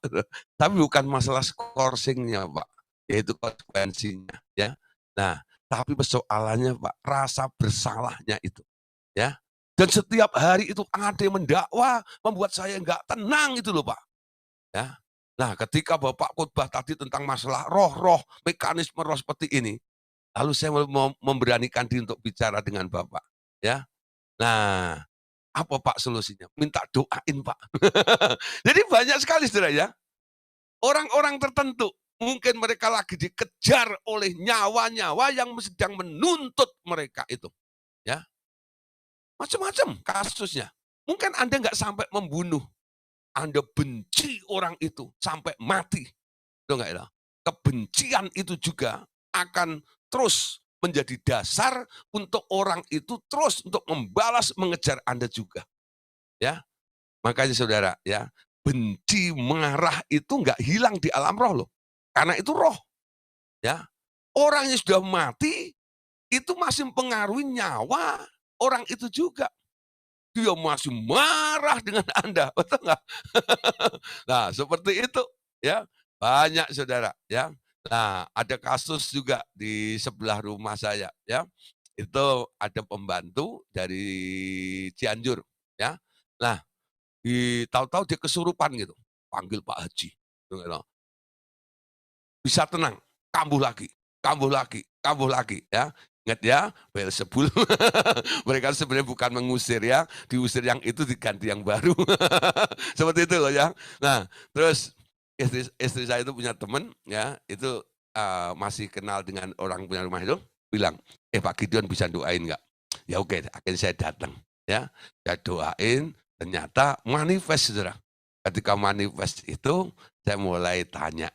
Tapi bukan masalah skorsingnya Pak, yaitu konsekuensinya ya. Nah, tapi persoalannya Pak, rasa bersalahnya itu ya. Dan setiap hari itu ada yang mendakwa, membuat saya nggak tenang itu loh Pak. Ya. Nah, ketika Bapak khotbah tadi tentang masalah roh-roh, mekanisme roh seperti ini, lalu saya mau memberanikan diri untuk bicara dengan Bapak. Ya. Nah, apa Pak solusinya? Minta doain Pak. Jadi banyak sekali saudara ya, orang-orang tertentu, mungkin mereka lagi dikejar oleh nyawa-nyawa yang sedang menuntut mereka itu. Ya, macam-macam kasusnya. Mungkin Anda nggak sampai membunuh, Anda benci orang itu sampai mati. Itu enggak ya? Kebencian itu juga akan terus menjadi dasar untuk orang itu terus untuk membalas mengejar Anda juga. Ya, makanya saudara ya, benci, marah itu nggak hilang di alam roh loh. Karena itu roh, ya. Orang yang sudah mati, itu masih mempengaruhi nyawa orang itu juga. Dia masih marah dengan Anda, betul nggak? Nah, seperti itu, ya. Banyak saudara, ya. Nah, ada kasus juga di sebelah rumah saya, ya. Itu ada pembantu dari Cianjur, ya. Nah, tahu-tahu dia kesurupan gitu, panggil Pak Haji, gitu. Bisa tenang, kambuh lagi, kambuh lagi, kambuh lagi, ya. Ingat ya, Beelzebul. Mereka sebenarnya bukan mengusir ya, diusir yang itu diganti yang baru. Seperti itu loh ya. Nah, terus istri saya itu punya teman ya, itu, masih kenal dengan orang punya rumah itu, bilang, Pak Gideon bisa doain nggak?" Ya oke, akhirnya saya datang ya, saya doain, ternyata manifest Saudara. Ketika manifest itu, saya mulai tanya,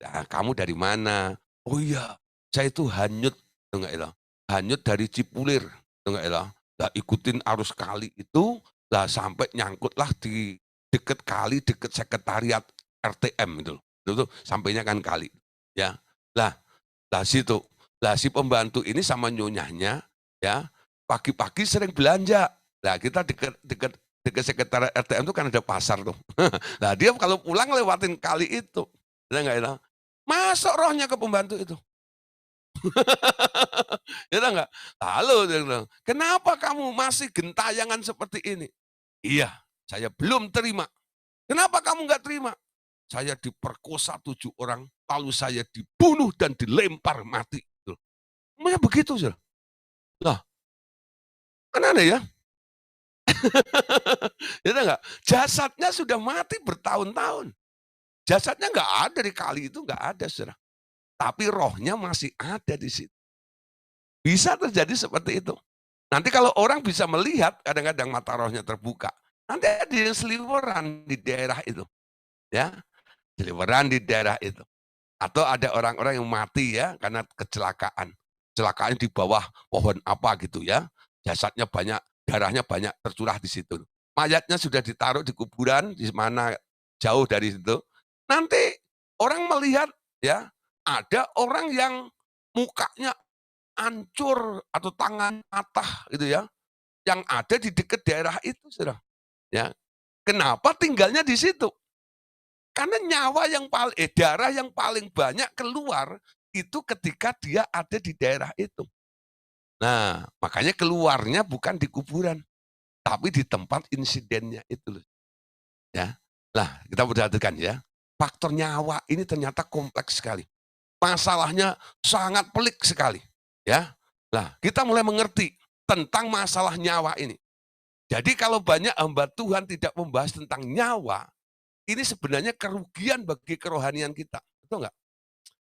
"Kamu dari mana?" "Oh iya, saya itu hanyut," tahu nggak itu, hanyut dari Cipulir, tahu nggak itu. Lah ikutin arus kali itu, lah sampai nyangkutlah di deket kali, deket sekretariat RTM itu loh. Itu tuh sampainya kan kali, ya. Lah lah situ, lah si pembantu ini sama nyonyahnya, ya, pagi-pagi sering belanja. Lah kita deket deket deket sekretariat RTM itu kan ada pasar tuh. Nah dia kalau pulang lewatin kali itu, ya nggak itu. Masuk rohnya ke pembantu itu. Ya tahu nggak? Lalu dia bilang, "Kenapa kamu masih gentayangan seperti ini?" "Iya, saya belum terima." "Kenapa kamu nggak terima?" "Saya diperkosa 7 orang, lalu saya dibunuh dan dilempar mati." Tuh. Namanya begitu, Saudara. Lah, kan aneh ya? Ya tahu nggak? Jasadnya sudah mati bertahun-tahun. Jasadnya nggak ada di kali itu, nggak ada, Saudara. Tapi rohnya masih ada di situ. Bisa terjadi seperti itu. Nanti kalau orang bisa melihat, kadang-kadang mata rohnya terbuka, nanti ada yang seliweran di daerah itu, ya, seliweran di daerah itu. Atau ada orang-orang yang mati ya karena kecelakaan. Kecelakaan di bawah pohon apa gitu ya, jasadnya banyak, darahnya banyak tercurah di situ. Mayatnya sudah ditaruh di kuburan di mana jauh dari situ. Nanti orang melihat ya, ada orang yang mukanya hancur atau tangan patah gitu ya, yang ada di dekat daerah itu, Saudara, ya. Kenapa tinggalnya di situ? Karena darah yang paling banyak keluar itu ketika dia ada di daerah itu. Nah, makanya keluarnya bukan di kuburan, tapi di tempat insidennya itu loh, ya. Lah, kita perhatikan ya, faktor nyawa ini ternyata kompleks sekali. Masalahnya sangat pelik sekali, ya. Lah, kita mulai mengerti tentang masalah nyawa ini. Jadi kalau banyak hamba Tuhan tidak membahas tentang nyawa, ini sebenarnya kerugian bagi kerohanian kita, betul nggak?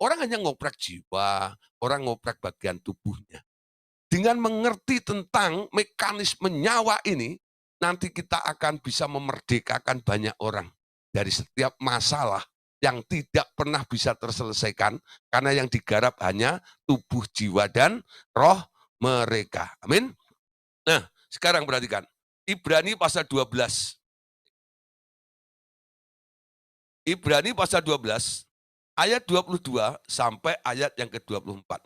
Orang hanya ngoprek jiwa, orang ngoprek bagian tubuhnya. Dengan mengerti tentang mekanisme nyawa ini, nanti kita akan bisa memerdekakan banyak orang dari setiap masalah yang tidak pernah bisa terselesaikan karena yang digarap hanya tubuh, jiwa, dan roh mereka. Amin. Nah, sekarang perhatikan. Ibrani pasal 12. Ibrani pasal 12 ayat 22 sampai ayat yang ke-24.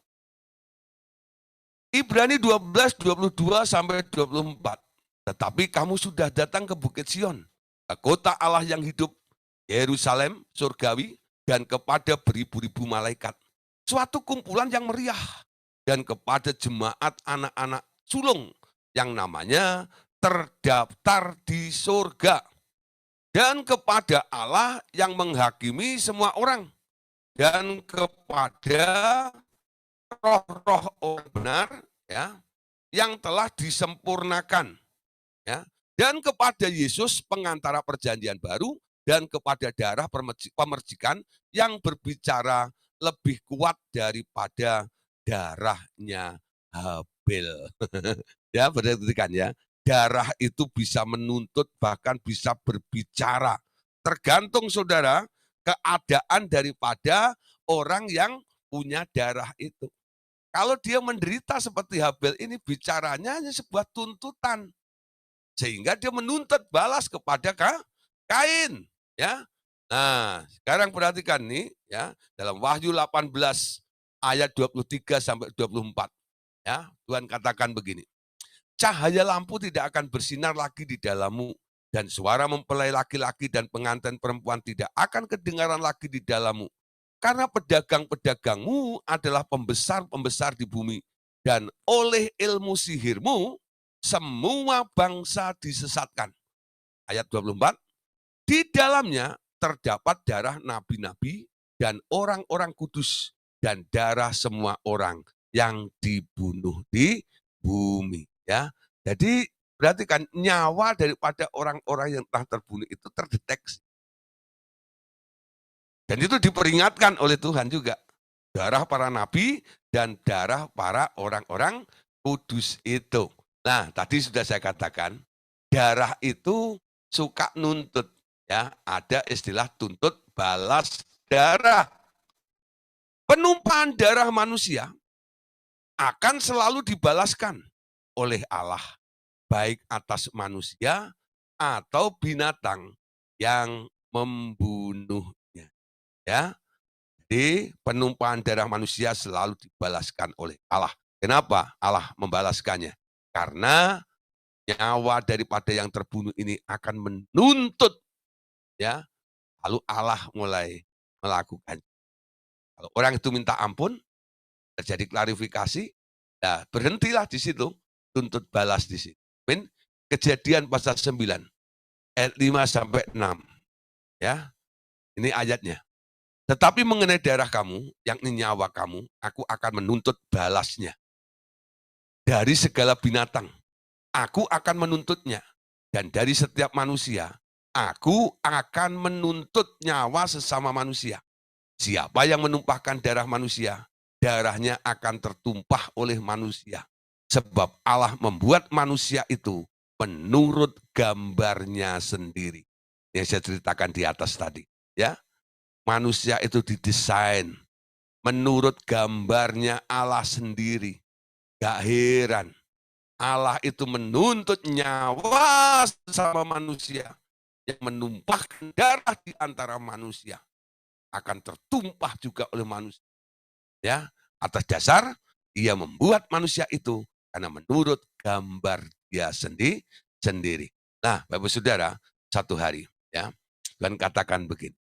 Ibrani 12, 22 sampai 24. Tetapi kamu sudah datang ke Bukit Sion, ke kota Allah yang hidup, Yerusalem, surgawi, dan kepada beribu-ribu malaikat. Suatu kumpulan yang meriah, dan kepada jemaat anak-anak sulung yang namanya terdaftar di surga. Dan kepada Allah yang menghakimi semua orang. Dan kepada roh-roh orang benar ya yang telah disempurnakan ya dan kepada Yesus pengantara perjanjian baru dan kepada darah pemercikan yang berbicara lebih kuat daripada darahnya Habel. Ya, perhatikan ya. Darah itu bisa menuntut bahkan bisa berbicara. Tergantung saudara keadaan daripada orang yang punya darah itu. Kalau dia menderita seperti Habel ini bicaranya hanya sebuah tuntutan. Sehingga dia menuntut balas kepada Kain, ya. Nah, sekarang perhatikan nih, ya, dalam Wahyu 18 ayat 23 sampai 24, ya. Tuhan katakan begini, "Cahaya lampu tidak akan bersinar lagi di dalammu, dan suara mempelai laki-laki dan pengantin perempuan tidak akan kedengaran lagi di dalammu. Karena pedagang-pedagangmu adalah pembesar-pembesar di bumi, dan oleh ilmu sihirmu, semua bangsa disesatkan." Ayat 24, "Di dalamnya terdapat darah nabi-nabi dan orang-orang kudus, dan darah semua orang yang dibunuh di bumi." Ya, jadi berarti kan nyawa daripada orang-orang yang telah terbunuh itu terdeteksi. Dan itu diperingatkan oleh Tuhan juga. Darah para nabi dan darah para orang-orang kudus itu. Nah, tadi sudah saya katakan, darah itu suka nuntut. Ya, ada istilah tuntut balas darah. Penumpahan darah manusia akan selalu dibalaskan oleh Allah, baik atas manusia atau binatang yang membunuhnya. Ya, jadi penumpahan darah manusia selalu dibalaskan oleh Allah. Kenapa Allah membalaskannya? Karena nyawa daripada yang terbunuh ini akan menuntut, ya. Lalu Allah mulai melakukan. Kalau orang itu minta ampun, terjadi klarifikasi, ya berhentilah di situ, tuntut balas di situ. Kejadian pasal 9 ayat 5 sampai 6. Ya, ini ayatnya. "Tetapi mengenai darah kamu, yakni nyawa kamu, aku akan menuntut balasnya. Dari segala binatang, aku akan menuntutnya. Dan dari setiap manusia, aku akan menuntut nyawa sesama manusia. Siapa yang menumpahkan darah manusia, darahnya akan tertumpah oleh manusia. Sebab Allah membuat manusia itu menurut gambarnya sendiri." Yang saya ceritakan di atas tadi. Ya, manusia itu didesain menurut gambarnya Allah sendiri. Gak heran, Allah itu menuntut nyawa sama manusia. Yang menumpahkan darah di antara manusia akan tertumpah juga oleh manusia. Ya, atas dasar ia membuat manusia itu karena menurut gambar dia sendiri. Nah, Bapak Saudara, satu hari, ya, Tuhan katakan begini,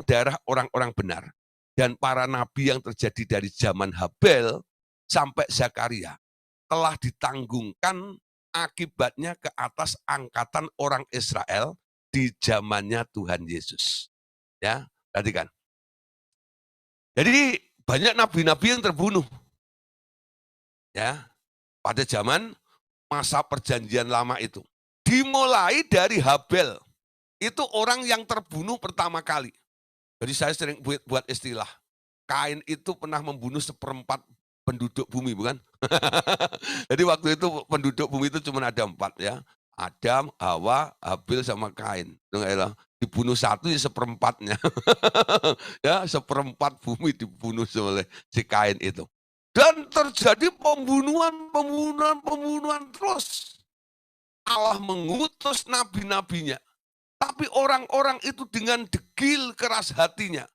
darah orang-orang benar dan para nabi yang terjadi dari zaman Habel sampai Zakaria telah ditanggungkan akibatnya ke atas angkatan orang Israel di zamannya Tuhan Yesus. Ya, perhatikan. Jadi banyak nabi-nabi yang terbunuh. Ya, pada zaman masa perjanjian lama itu. Dimulai dari Habel. Itu orang yang terbunuh pertama kali. Jadi saya sering buat istilah. Kain itu pernah membunuh seperempat penduduk bumi, bukan? Jadi waktu itu penduduk bumi itu cuma ada 4 ya. Adam, Hawa, Habil, sama Kain. Dibunuh satu ya seperempatnya. Ya, seperempat bumi dibunuh oleh si Kain itu. Dan terjadi pembunuhan terus. Allah mengutus nabi-nabinya. Tapi orang-orang itu dengan degil keras hatinya.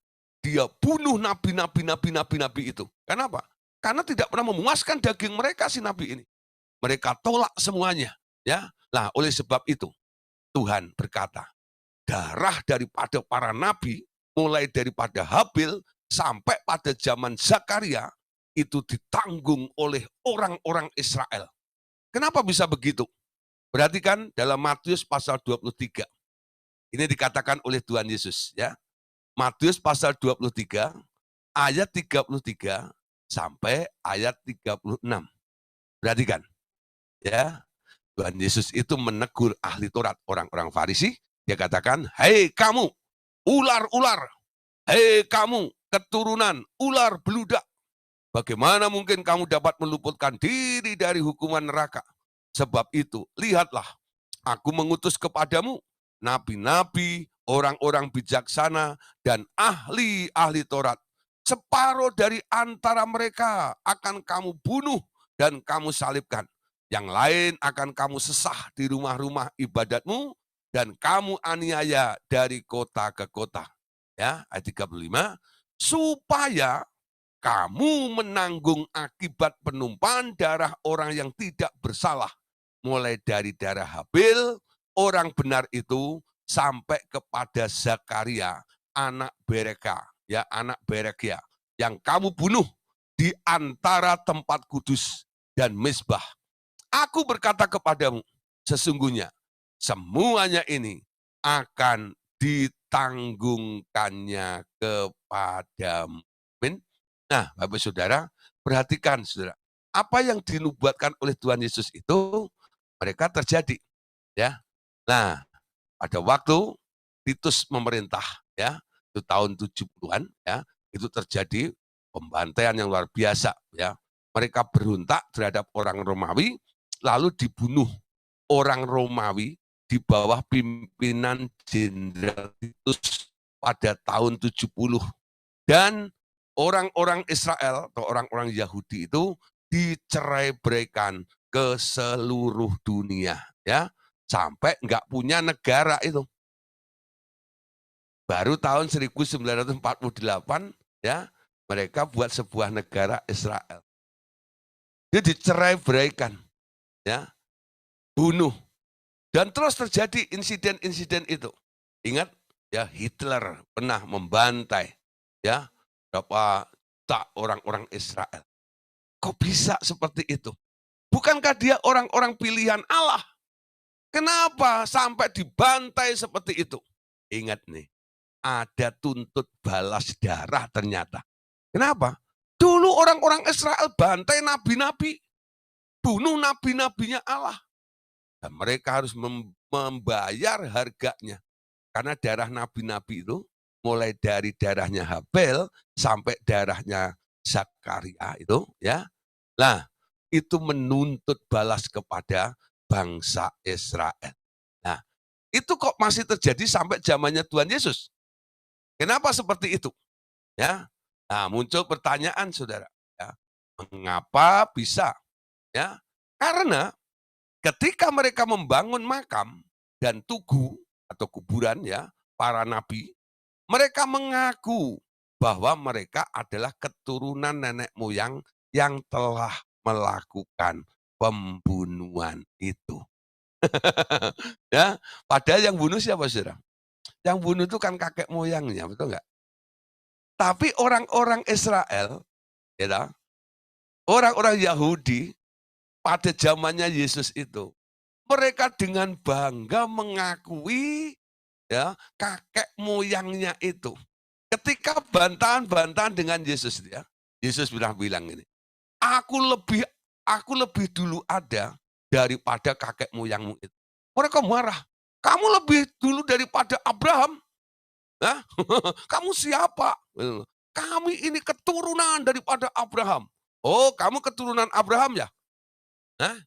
Dia bunuh nabi-nabi itu. Kenapa? Karena tidak pernah memuaskan daging mereka si nabi ini. Mereka tolak semuanya. Ya, nah oleh sebab itu Tuhan berkata, darah daripada para nabi, mulai daripada Habil sampai pada zaman Zakaria, itu ditanggung oleh orang-orang Israel. Kenapa bisa begitu? Perhatikan dalam Matius pasal 23. Ini dikatakan oleh Tuhan Yesus, ya. Matius pasal 23 ayat 33 sampai ayat 36. Perhatikan, ya. Tuhan Yesus itu menegur ahli Taurat, orang-orang Farisi. Dia katakan, "Hei kamu, ular-ular, hei kamu, keturunan ular beludak. Bagaimana mungkin kamu dapat meluputkan diri dari hukuman neraka? Sebab itu, lihatlah, aku mengutus kepadamu nabi-nabi, orang-orang bijaksana, dan ahli-ahli Taurat. Separuh dari antara mereka akan kamu bunuh dan kamu salibkan. Yang lain akan kamu sesah di rumah-rumah ibadatmu dan kamu aniaya dari kota ke kota. Ya, ayat 35, supaya kamu menanggung akibat penumpahan darah orang yang tidak bersalah. Mulai dari darah Habil, orang benar itu, sampai kepada Zakaria, anak Bereka, ya anak Berekia, yang kamu bunuh di antara tempat kudus dan mezbah. Aku berkata kepadamu, sesungguhnya semuanya ini akan ditanggungkannya kepadamu. Amin. Nah, Bapak Saudara, perhatikan Saudara, apa yang dinubuatkan oleh Tuhan Yesus itu mereka terjadi, ya. Nah, pada waktu Titus memerintah, ya, itu tahun 70-an, ya, itu terjadi pembantaian yang luar biasa, ya. Mereka berontak terhadap orang Romawi, lalu dibunuh orang Romawi di bawah pimpinan Jenderal Titus pada tahun 70. Dan orang-orang Israel atau orang-orang Yahudi itu dicerai-beraikan ke seluruh dunia, ya, sampai nggak punya negara itu. Baru tahun 1948, ya, mereka buat sebuah negara Israel. Dia dicerai-beraikan, ya, bunuh, dan terus terjadi insiden-insiden itu. Ingat, ya, Hitler pernah membantai, ya, berapa tak orang-orang Israel. Kok bisa seperti itu? Bukankah dia orang-orang pilihan Allah? Kenapa sampai dibantai seperti itu? Ingat nih, ada tuntut balas darah ternyata. Kenapa? Dulu orang-orang Israel bantai nabi-nabi, bunuh nabi-nabinya Allah. Dan mereka harus membayar harganya. Karena darah nabi-nabi itu, mulai dari darahnya Habel sampai darahnya Zakaria itu, ya. Nah, itu menuntut balas kepada bangsa Israel. Nah, itu kok masih terjadi sampai zamannya Tuhan Yesus. Kenapa seperti itu? Ya. Nah, muncul pertanyaan Saudara, ya. Mengapa bisa? Ya. Karena ketika mereka membangun makam dan tugu atau kuburan, ya, para nabi, mereka mengaku bahwa mereka adalah keturunan nenek moyang yang telah melakukan pembunuhan itu. Ya, padahal yang bunuh siapa Saudara? Yang bunuh itu kan kakek moyangnya, betul nggak? Tapi orang-orang Israel, ya, orang-orang Yahudi pada zamannya Yesus itu, mereka dengan bangga mengakui, ya, kakek moyangnya itu. Ketika bantahan-bantahan dengan Yesus, ya, Yesus bilang ini, aku lebih dulu ada daripada kakek moyangmu itu. Mereka marah. Kamu lebih dulu daripada Abraham? Hah? Kamu siapa? Kami ini keturunan daripada Abraham. Oh, kamu keturunan Abraham ya? Hah?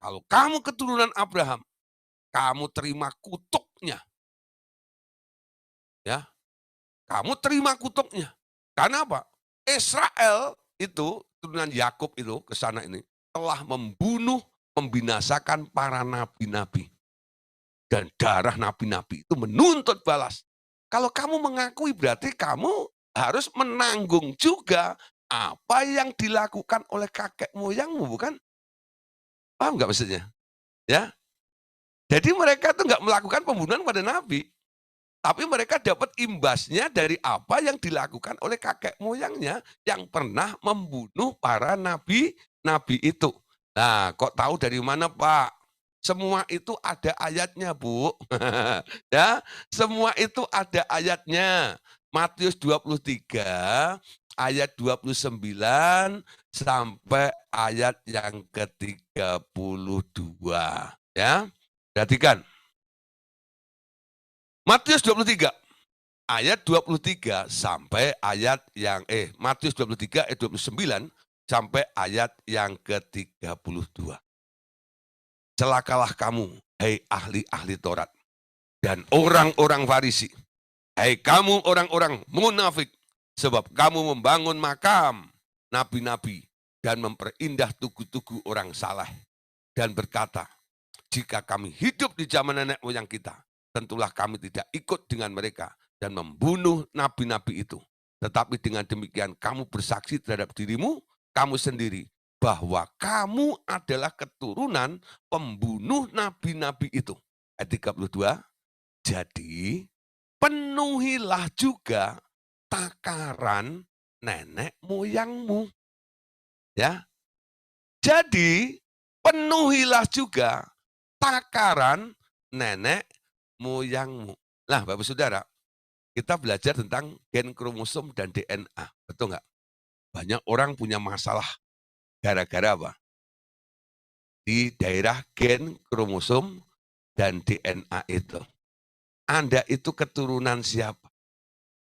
Kalau kamu keturunan Abraham, kamu terima kutuknya. Ya, kamu terima kutuknya. Karena apa? Israel itu, keturunan Yakub itu ke sana ini telah membunuh, membinasakan para nabi-nabi. Dan darah nabi-nabi itu menuntut balas. Kalau kamu mengakui berarti kamu harus menanggung juga apa yang dilakukan oleh kakek moyangmu, bukan? Paham nggak maksudnya? Ya, jadi mereka tuh nggak melakukan pembunuhan pada nabi, tapi mereka dapat imbasnya dari apa yang dilakukan oleh kakek moyangnya yang pernah membunuh para nabi itu. Nah, kok tahu dari mana, Pak? Semua itu ada ayatnya, Bu. Ya, semua itu ada ayatnya. Matius 23 ayat 29 sampai ayat yang ke-32, ya. Perhatikan. Matius 23 ayat 23 sampai ayat yang Matius 23 ayat 29 sampai ayat yang ke-32. Celakalah kamu, hai ahli-ahli Taurat dan orang-orang Farisi. Hai kamu orang-orang munafik, sebab kamu membangun makam nabi-nabi dan memperindah tugu-tugu orang saleh. dan berkata, jika kami hidup di zaman nenek moyang kita, tentulah kami tidak ikut dengan mereka dan membunuh nabi-nabi itu. Tetapi dengan demikian kamu bersaksi terhadap dirimu, kamu sendiri, bahwa kamu adalah keturunan pembunuh nabi-nabi itu. Ayat 32, jadi penuhilah juga takaran nenek moyangmu. Ya, jadi penuhilah juga takaran nenek moyangmu. Nah, Bapak Saudara, kita belajar tentang gen kromosom dan DNA, betul nggak? Banyak orang punya masalah gara-gara apa? Di daerah gen kromosom dan DNA itu. Anda itu keturunan siapa?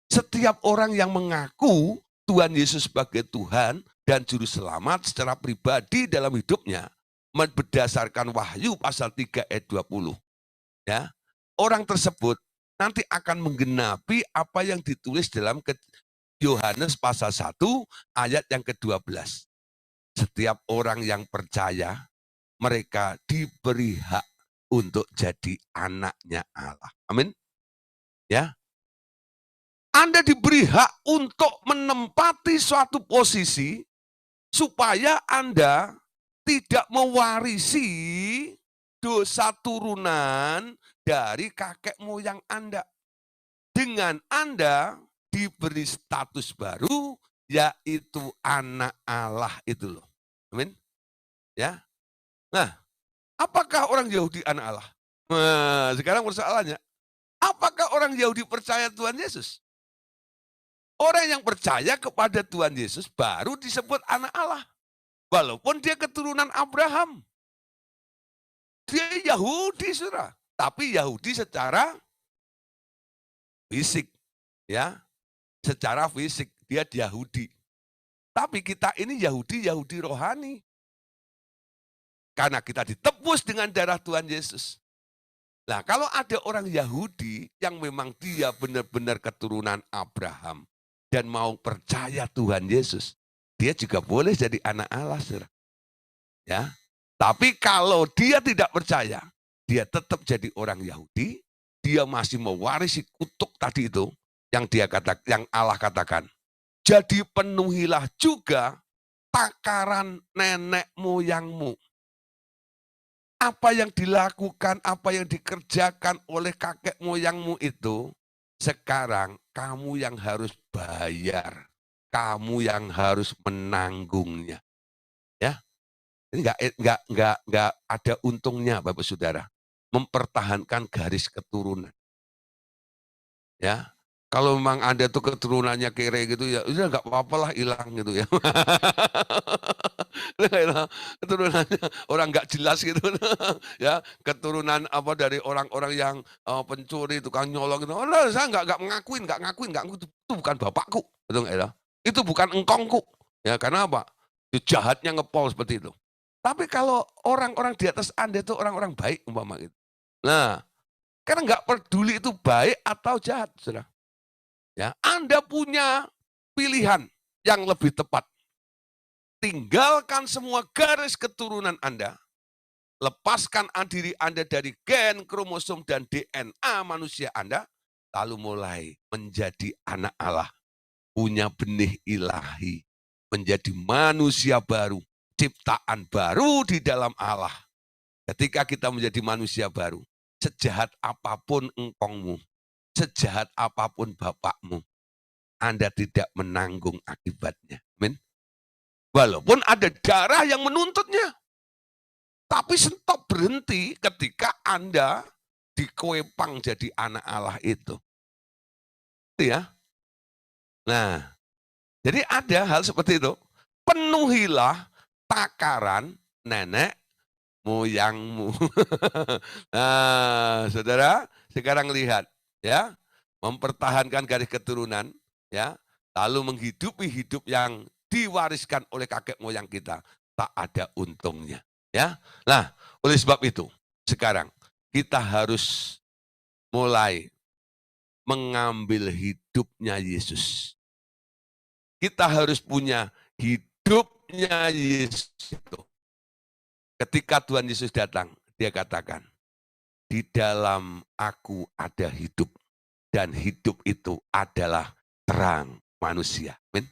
Setiap orang yang mengaku Tuhan Yesus sebagai Tuhan dan Juru Selamat secara pribadi dalam hidupnya, berdasarkan Wahyu pasal 3 ayat 20. Ya, orang tersebut nanti akan menggenapi apa yang ditulis dalam Yohanes pasal 1 ayat yang ke-12. Setiap orang yang percaya, mereka diberi hak untuk jadi anaknya Allah. Amin. Ya, Anda diberi hak untuk menempati suatu posisi supaya Anda tidak mewarisi dosa turunan dari kakek moyang Anda. Dengan Anda diberi status baru, yaitu anak Allah itu loh. Amin. Ya. Nah, apakah orang Yahudi anak Allah? Nah, sekarang persoalannya, apakah orang Yahudi percaya Tuhan Yesus? Orang yang percaya kepada Tuhan Yesus baru disebut anak Allah. Walaupun dia keturunan Abraham. Dia Yahudi, saudara. Tapi Yahudi secara fisik. Ya, secara fisik dia Yahudi. Tapi kita ini Yahudi rohani. Karena kita ditebus dengan darah Tuhan Yesus. Nah, kalau ada orang Yahudi yang memang dia benar-benar keturunan Abraham dan mau percaya Tuhan Yesus, dia juga boleh jadi anak Allah, saudara. Ya. Tapi kalau dia tidak percaya, dia tetap jadi orang Yahudi, dia masih mewarisi kutuk tadi itu yang Allah katakan. Jadi penuhilah juga takaran nenek moyangmu. Apa yang dilakukan, apa yang dikerjakan oleh kakek moyangmu itu, sekarang kamu yang harus bayar. Kamu yang harus menanggungnya. Ya, ini enggak ada untungnya, Bapak Saudara, mempertahankan garis keturunan. Ya, kalau memang Anda tuh keturunannya kere gitu ya, udah enggak apa-apa lah hilang gitu ya. Keturunannya orang nggak jelas gitu. Ya, keturunan apa dari orang-orang yang pencuri, tukang nyolong itu. Oh, saya nggak ngakuin, itu bukan bapakku, betul nggak ya? Itu bukan engkongku. Ya, karena apa? Jahatnya ngepol seperti itu. Tapi kalau orang-orang di atas Anda itu orang-orang baik umpama gitu. Nah, karena nggak peduli itu baik atau jahat, saudara. Ya, Anda punya pilihan yang lebih tepat. Tinggalkan semua garis keturunan Anda, lepaskan diri Anda dari gen, kromosom, dan DNA manusia Anda, lalu mulai menjadi anak Allah, punya benih ilahi, menjadi manusia baru, ciptaan baru di dalam Allah. Ketika kita menjadi manusia baru, sejahat apapun engkongmu, sejahat apapun bapakmu, Anda tidak menanggung akibatnya. Amin. Walaupun ada darah yang menuntutnya. Tapi stop berhenti ketika Anda dikewepang jadi anak Allah itu. Ya. Nah, jadi ada hal seperti itu. Penuhilah takaran nenek moyangmu. Nah, saudara, sekarang lihat ya, mempertahankan garis keturunan ya, lalu menghidupi hidup yang diwariskan oleh kakek moyang kita, tak ada untungnya ya. Nah, oleh sebab itu sekarang kita harus mulai mengambil hidupnya Yesus. Kita harus punya hidupnya Yesus itu. Ketika Tuhan Yesus datang, dia katakan, di dalam aku ada hidup, dan hidup itu adalah terang manusia. Amin.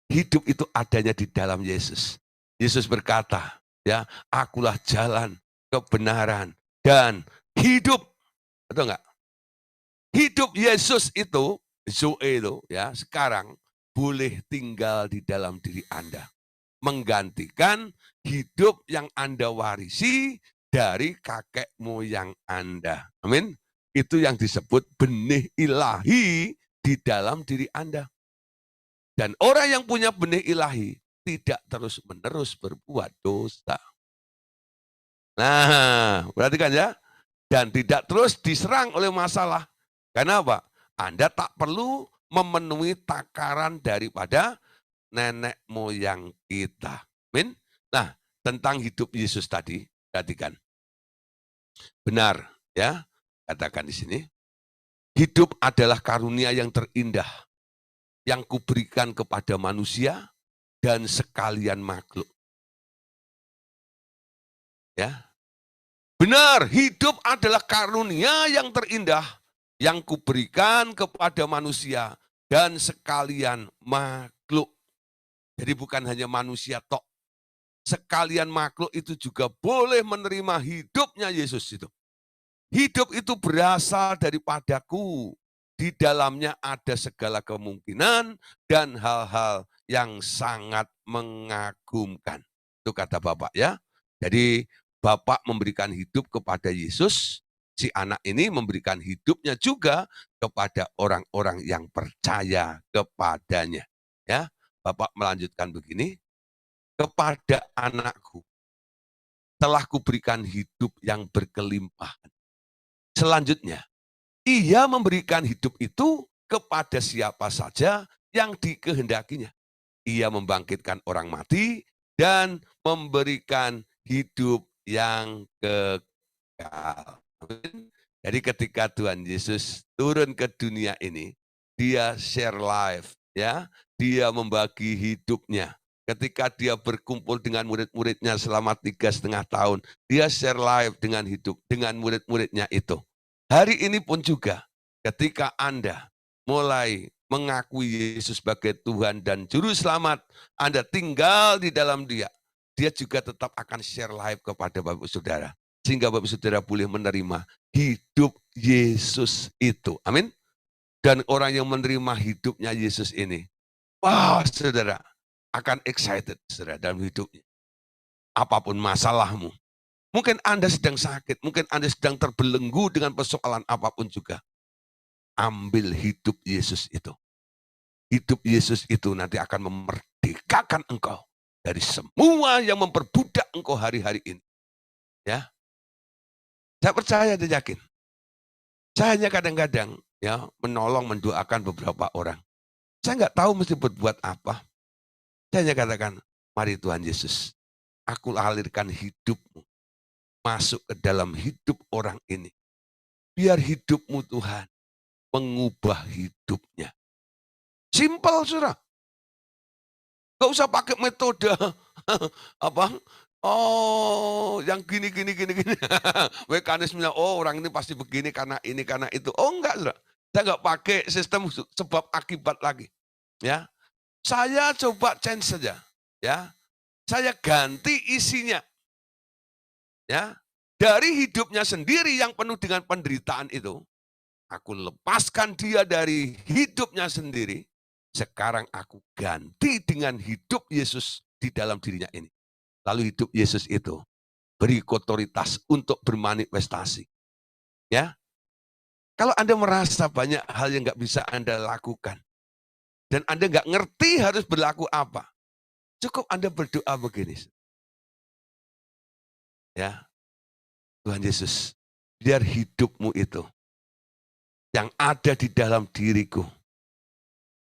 Hidup itu adanya di dalam Yesus. Yesus berkata, ya, akulah jalan, kebenaran, dan hidup. Betul enggak? Hidup Yesus itu, Zoe itu, ya, sekarang boleh tinggal di dalam diri Anda. Menggantikan hidup yang Anda warisi dari kakek moyang Anda. Amin. Itu yang disebut benih ilahi di dalam diri Anda. Dan orang yang punya benih ilahi tidak terus-menerus berbuat dosa. Nah, perhatikan ya. Dan tidak terus diserang oleh masalah. Karena apa? Anda tak perlu memenuhi takaran daripada nenek moyang kita. Amin. Nah, tentang hidup Yesus tadi, perhatikan. Benar, ya. Katakan di sini. Hidup adalah karunia yang terindah yang kuberikan kepada manusia dan sekalian makhluk. Ya. Benar, hidup adalah karunia yang terindah yang kuberikan kepada manusia dan sekalian makhluk. Jadi bukan hanya manusia tok. Sekalian makhluk itu juga boleh menerima hidupnya Yesus itu. Hidup itu berasal daripadaku. Di dalamnya ada segala kemungkinan dan hal-hal yang sangat mengagumkan. Itu kata Bapak ya. Jadi Bapak memberikan hidup kepada Yesus, si anak ini memberikan hidupnya juga kepada orang-orang yang percaya kepadanya. Ya, Bapak melanjutkan begini, kepada anakku telah kuberikan hidup yang berkelimpahan. Selanjutnya, ia memberikan hidup itu kepada siapa saja yang dikehendakinya. Ia membangkitkan orang mati dan memberikan hidup yang kekal. Jadi ketika Tuhan Yesus turun ke dunia ini, dia share life, ya, dia membagi hidupnya. Ketika dia berkumpul dengan murid-muridnya selama 3,5 tahun, dia share life dengan hidup, dengan murid-muridnya itu. Hari ini pun juga, ketika Anda mulai mengakui Yesus sebagai Tuhan dan Juru Selamat, Anda tinggal di dalam Dia, Dia juga tetap akan share life kepada Bapak Saudara. Sehingga Bapak Saudara boleh menerima hidup Yesus itu. Amin. Dan orang yang menerima hidupnya Yesus ini, wah saudara, akan excited saudara dalam hidupnya. Apapun masalahmu. Mungkin Anda sedang sakit, mungkin Anda sedang terbelenggu dengan persoalan apapun juga. Ambil hidup Yesus itu. Hidup Yesus itu nanti akan memerdekakan engkau dari semua yang memperbudak engkau hari-hari ini. Ya, saya percaya dan yakin. Saya hanya kadang-kadang ya menolong, mendoakan beberapa orang. Saya nggak tahu mesti berbuat apa. Saya hanya katakan, mari Tuhan Yesus, aku alirkan hidupmu masuk ke dalam hidup orang ini. Biar hidupmu Tuhan mengubah hidupnya. Simpel saudara. Gak usah pakai metode apa? Oh, yang gini. Mekanismenya, oh orang ini pasti begini karena ini, karena itu. Oh enggak, saudara. Saya enggak pakai sistem sebab akibat lagi. Ya, saya coba change saja. Ya, saya ganti isinya. Ya, dari hidupnya sendiri yang penuh dengan penderitaan itu, aku lepaskan dia dari hidupnya sendiri. Sekarang aku ganti dengan hidup Yesus di dalam dirinya ini. Lalu hidup Yesus itu beri otoritas untuk bermanifestasi. Ya, kalau Anda merasa banyak hal yang nggak bisa Anda lakukan, dan Anda nggak ngerti harus berlaku apa, cukup Anda berdoa begini. Ya, Tuhan Yesus, biar hidupmu itu yang ada di dalam diriku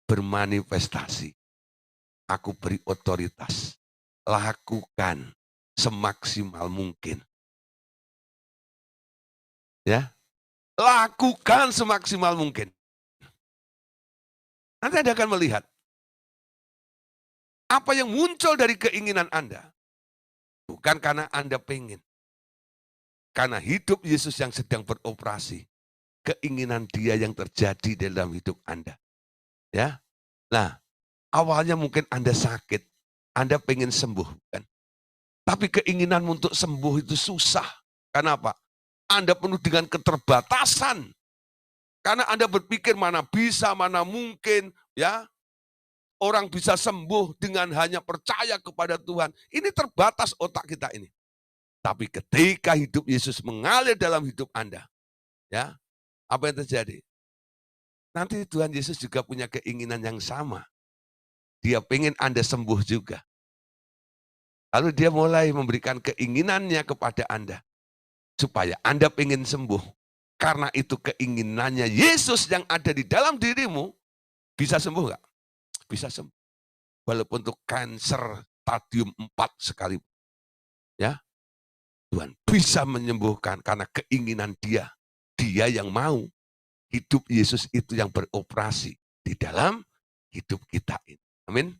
bermanifestasi. Aku beri otoritas. Lakukan semaksimal mungkin. Ya, lakukan semaksimal mungkin. Nanti Anda akan melihat apa yang muncul dari keinginan Anda Bukan karena Anda pengen. Karena hidup Yesus yang sedang beroperasi. Keinginan dia yang terjadi dalam hidup Anda. Ya. Nah, awalnya mungkin Anda sakit. Anda pengen sembuh. Kan? Tapi keinginan untuk sembuh itu susah. Kenapa? Anda penuh dengan keterbatasan. Karena Anda berpikir mana bisa, mana mungkin. Ya, orang bisa sembuh dengan hanya percaya kepada Tuhan. Ini terbatas otak kita ini. Tapi ketika hidup Yesus mengalir dalam hidup Anda, ya, apa yang terjadi? Nanti Tuhan Yesus juga punya keinginan yang sama. Dia pengen Anda sembuh juga. Lalu dia mulai memberikan keinginannya kepada Anda. Supaya Anda pengen sembuh. Karena itu keinginannya Yesus yang ada di dalam dirimu, bisa sembuh nggak? Bisa sembuh. Walaupun untuk kanker stadium 4 sekali. Ya, Tuhan bisa menyembuhkan karena keinginan dia. Dia yang mau. Hidup Yesus itu yang beroperasi di dalam hidup kita ini. Amin.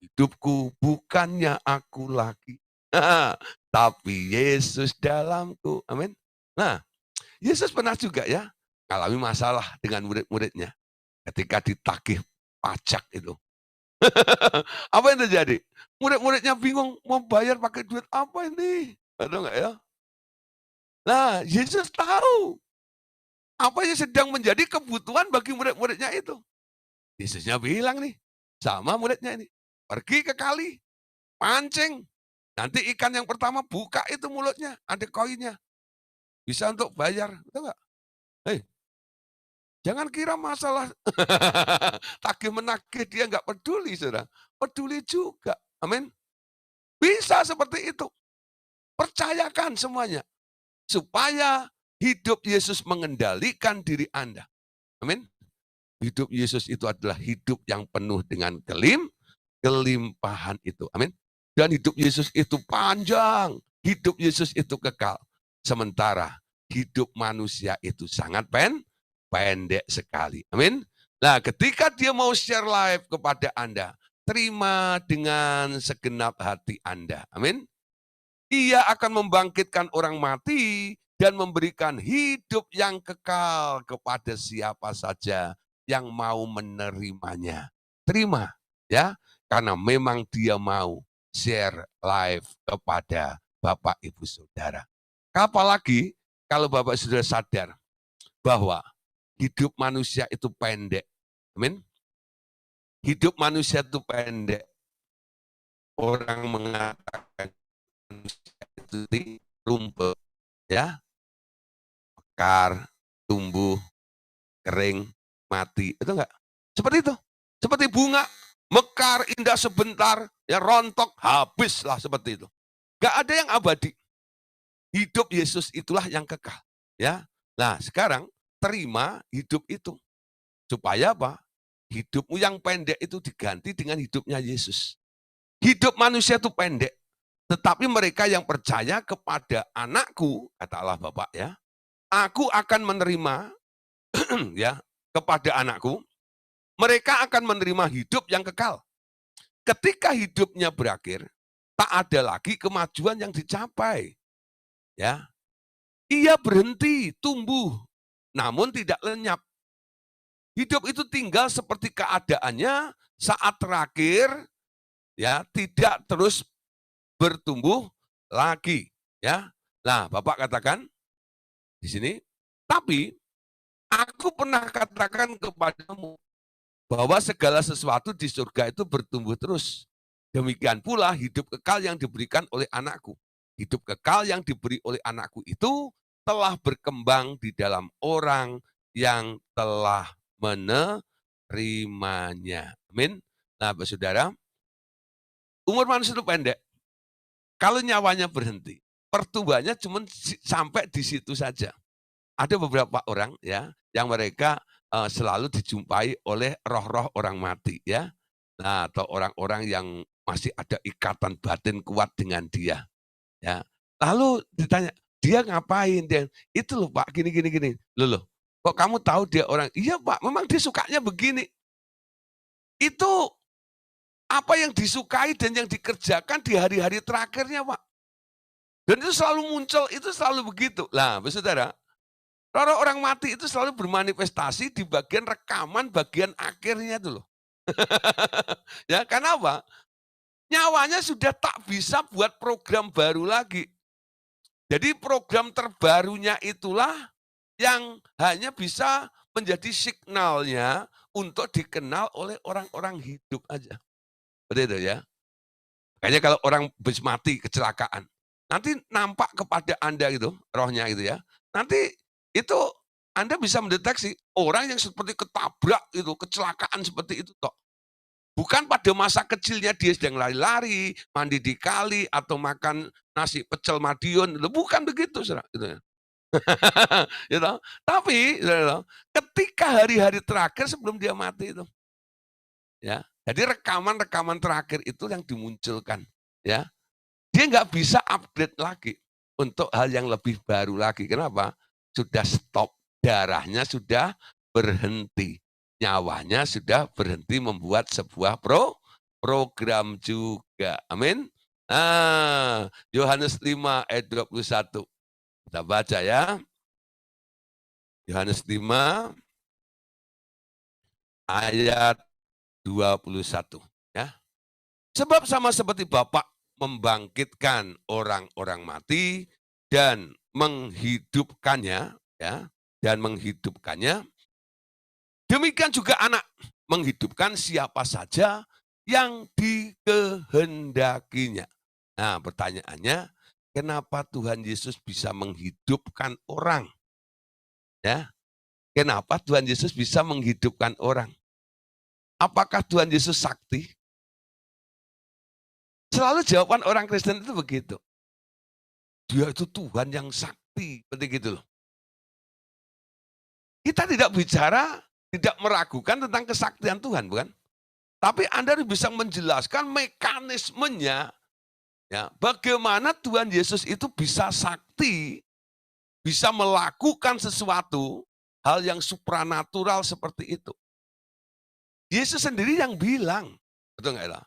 Hidupku bukannya aku lagi, tapi Yesus dalamku. Amin. Nah, Yesus pernah juga ya mengalami masalah dengan murid-muridnya ketika ditagih pajak itu. Apa yang terjadi? Murid-muridnya bingung mau bayar pakai duit apa ini? Tahu nggak ya? Nah, Yesus tahu apa yang sedang menjadi kebutuhan bagi murid-muridnya itu. Yesusnya bilang nih sama muridnya ini, pergi ke kali, pancing. Nanti ikan yang pertama buka itu mulutnya, ada koinnya. Bisa untuk bayar, betul nggak? Hei, jangan kira masalah tagih menagih dia nggak peduli, saudara. Peduli juga, amin. Bisa seperti itu. Percayakan semuanya. Supaya hidup Yesus mengendalikan diri Anda. Amin. Hidup Yesus itu adalah hidup yang penuh dengan kelimpahan itu. Amin. Dan hidup Yesus itu panjang. Hidup Yesus itu kekal. Sementara hidup manusia itu sangat pendek sekali. Amin. Nah, ketika dia mau share live kepada Anda, terima dengan segenap hati Anda. Amin. Ia akan membangkitkan orang mati dan memberikan hidup yang kekal kepada siapa saja yang mau menerimanya. Terima, ya, karena memang dia mau share live kepada Bapak Ibu Saudara. Apalagi kalau Bapak Saudara sadar bahwa hidup manusia itu pendek. Amin. Hidup manusia itu pendek. Orang mengatakan manusia itu rumput, ya, mekar, tumbuh, kering, mati. Itu enggak? Seperti itu. Seperti bunga, mekar, indah sebentar, ya rontok, habislah seperti itu. Enggak ada yang abadi. Hidup Yesus itulah yang kekal. Ya. Nah, sekarang terima hidup itu. Supaya apa? Hidupmu yang pendek itu diganti dengan hidupnya Yesus. Hidup manusia itu pendek. Tetapi mereka yang percaya kepada anakku, kata Allah Bapak ya, aku akan menerima ya kepada anakku, mereka akan menerima hidup yang kekal. Ketika hidupnya berakhir, tak ada lagi kemajuan yang dicapai. Ya, ia berhenti tumbuh, namun tidak lenyap. Hidup itu tinggal seperti keadaannya saat terakhir, ya, tidak terus bertumbuh lagi, ya. Nah, Bapak katakan di sini, tapi aku pernah katakan kepadamu bahwa segala sesuatu di surga itu bertumbuh terus. Demikian pula hidup kekal yang diberikan oleh anakku. Hidup kekal yang diberi oleh anakku itu telah berkembang di dalam orang yang telah menerimanya. Amin. Nah, saudara, umur manusia itu pendek. Kalau nyawanya berhenti, pertumbuhannya cuma sampai di situ saja. Ada beberapa orang ya yang mereka selalu dijumpai oleh roh-roh orang mati ya. Nah, atau orang-orang yang masih ada ikatan batin kuat dengan dia ya. Lalu ditanya, "Dia ngapain?" Dia, "Itu loh Pak, gini gini gini." Loh, kok kamu tahu dia orang? "Iya Pak, memang dia sukanya begini." Itu apa yang disukai dan yang dikerjakan di hari-hari terakhirnya Pak. Dan itu selalu muncul, itu selalu begitu. Lah, saudara, orang mati itu selalu bermanifestasi di bagian rekaman bagian akhirnya itu loh. Ya, karena apa? Nyawanya sudah tak bisa buat program baru lagi. Jadi program terbarunya itulah yang hanya bisa menjadi signalnya untuk dikenal oleh orang-orang hidup aja. Seperti itu ya. Makanya kalau orang habis mati kecelakaan, nanti nampak kepada Anda gitu, rohnya gitu ya. Nanti itu Anda bisa mendeteksi orang yang seperti ketabrak itu, kecelakaan seperti itu kok. Bukan pada masa kecilnya dia sedang lari-lari, mandi di kali, atau makan nasi pecel Madiun, bukan begitu, saudara, gitu ya. Gitu. Tapi, gitu, ketika hari-hari terakhir sebelum dia mati itu, ya. Jadi rekaman-rekaman terakhir itu yang dimunculkan, ya. Dia nggak bisa upgrade lagi untuk hal yang lebih baru lagi. Kenapa? Sudah stop, darahnya sudah berhenti, nyawanya sudah berhenti membuat sebuah program juga. Amin. Yohanes 5 ayat 21. Kita baca ya. Yohanes 5 ayat 21. Ya. Sebab sama seperti Bapa membangkitkan orang-orang mati dan menghidupkannya, ya, dan menghidupkannya, demikian juga Anak menghidupkan siapa saja yang dikehendakinya. Nah, pertanyaannya, kenapa Tuhan Yesus bisa menghidupkan orang? Ya, kenapa Tuhan Yesus bisa menghidupkan orang? Apakah Tuhan Yesus sakti? Selalu jawaban orang Kristen itu begitu. Dia itu Tuhan yang sakti, seperti gitu loh. Kita tidak bicara, tidak meragukan tentang kesaktian Tuhan, bukan? Tapi Anda bisa menjelaskan mekanismenya, ya, bagaimana Tuhan Yesus itu bisa sakti, bisa melakukan sesuatu, hal yang supranatural seperti itu. Yesus sendiri yang bilang, betul nggak ya?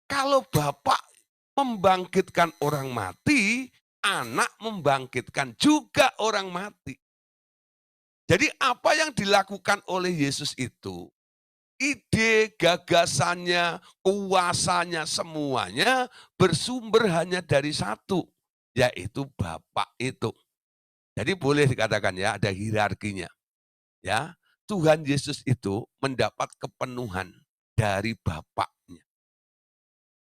Kalau Bapak membangkitkan orang mati, Anak membangkitkan juga orang mati. Jadi apa yang dilakukan oleh Yesus itu, ide, gagasannya, kuasanya, semuanya bersumber hanya dari satu, yaitu Bapa itu. Jadi boleh dikatakan ya, ada hierarkinya. Ya, Tuhan Yesus itu mendapat kepenuhan dari Bapaknya.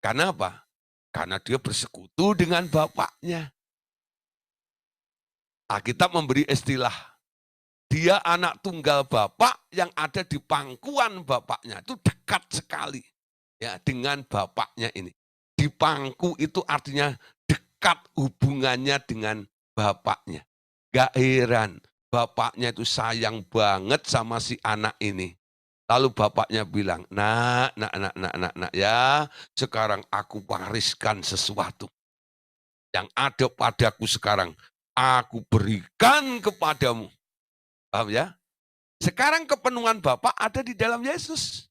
Karena apa? Karena dia bersekutu dengan Bapaknya. Alkitab memberi istilah, dia anak tunggal Bapak yang ada di pangkuan Bapaknya. Itu dekat sekali ya dengan Bapaknya ini. Di pangku itu artinya dekat hubungannya dengan Bapaknya. Gak heran, Bapaknya itu sayang banget sama si anak ini. Lalu Bapaknya bilang, nak, ya, sekarang aku wariskan sesuatu. Yang ada padaku sekarang, aku berikan kepadamu. Paham ya? Sekarang kepenuhan Bapa ada di dalam Yesus.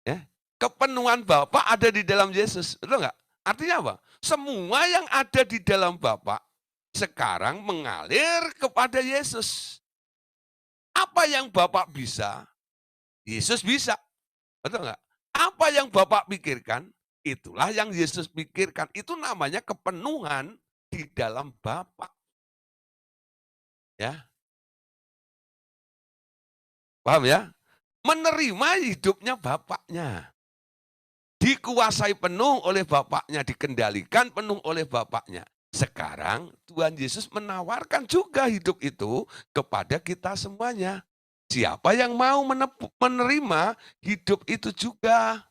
Ya. Kepenuhan Bapa ada di dalam Yesus. Betul nggak? Artinya apa? Semua yang ada di dalam Bapa sekarang mengalir kepada Yesus. Apa yang Bapak bisa, Yesus bisa. Betul nggak? Apa yang Bapak pikirkan, itulah yang Yesus pikirkan. Itu namanya kepenuhan di dalam Bapa. Ya. Paham ya? Menerima hidupnya Bapaknya. Dikuasai penuh oleh Bapaknya, dikendalikan penuh oleh Bapaknya. Sekarang Tuhan Yesus menawarkan juga hidup itu kepada kita semuanya. Siapa yang mau menerima hidup itu juga,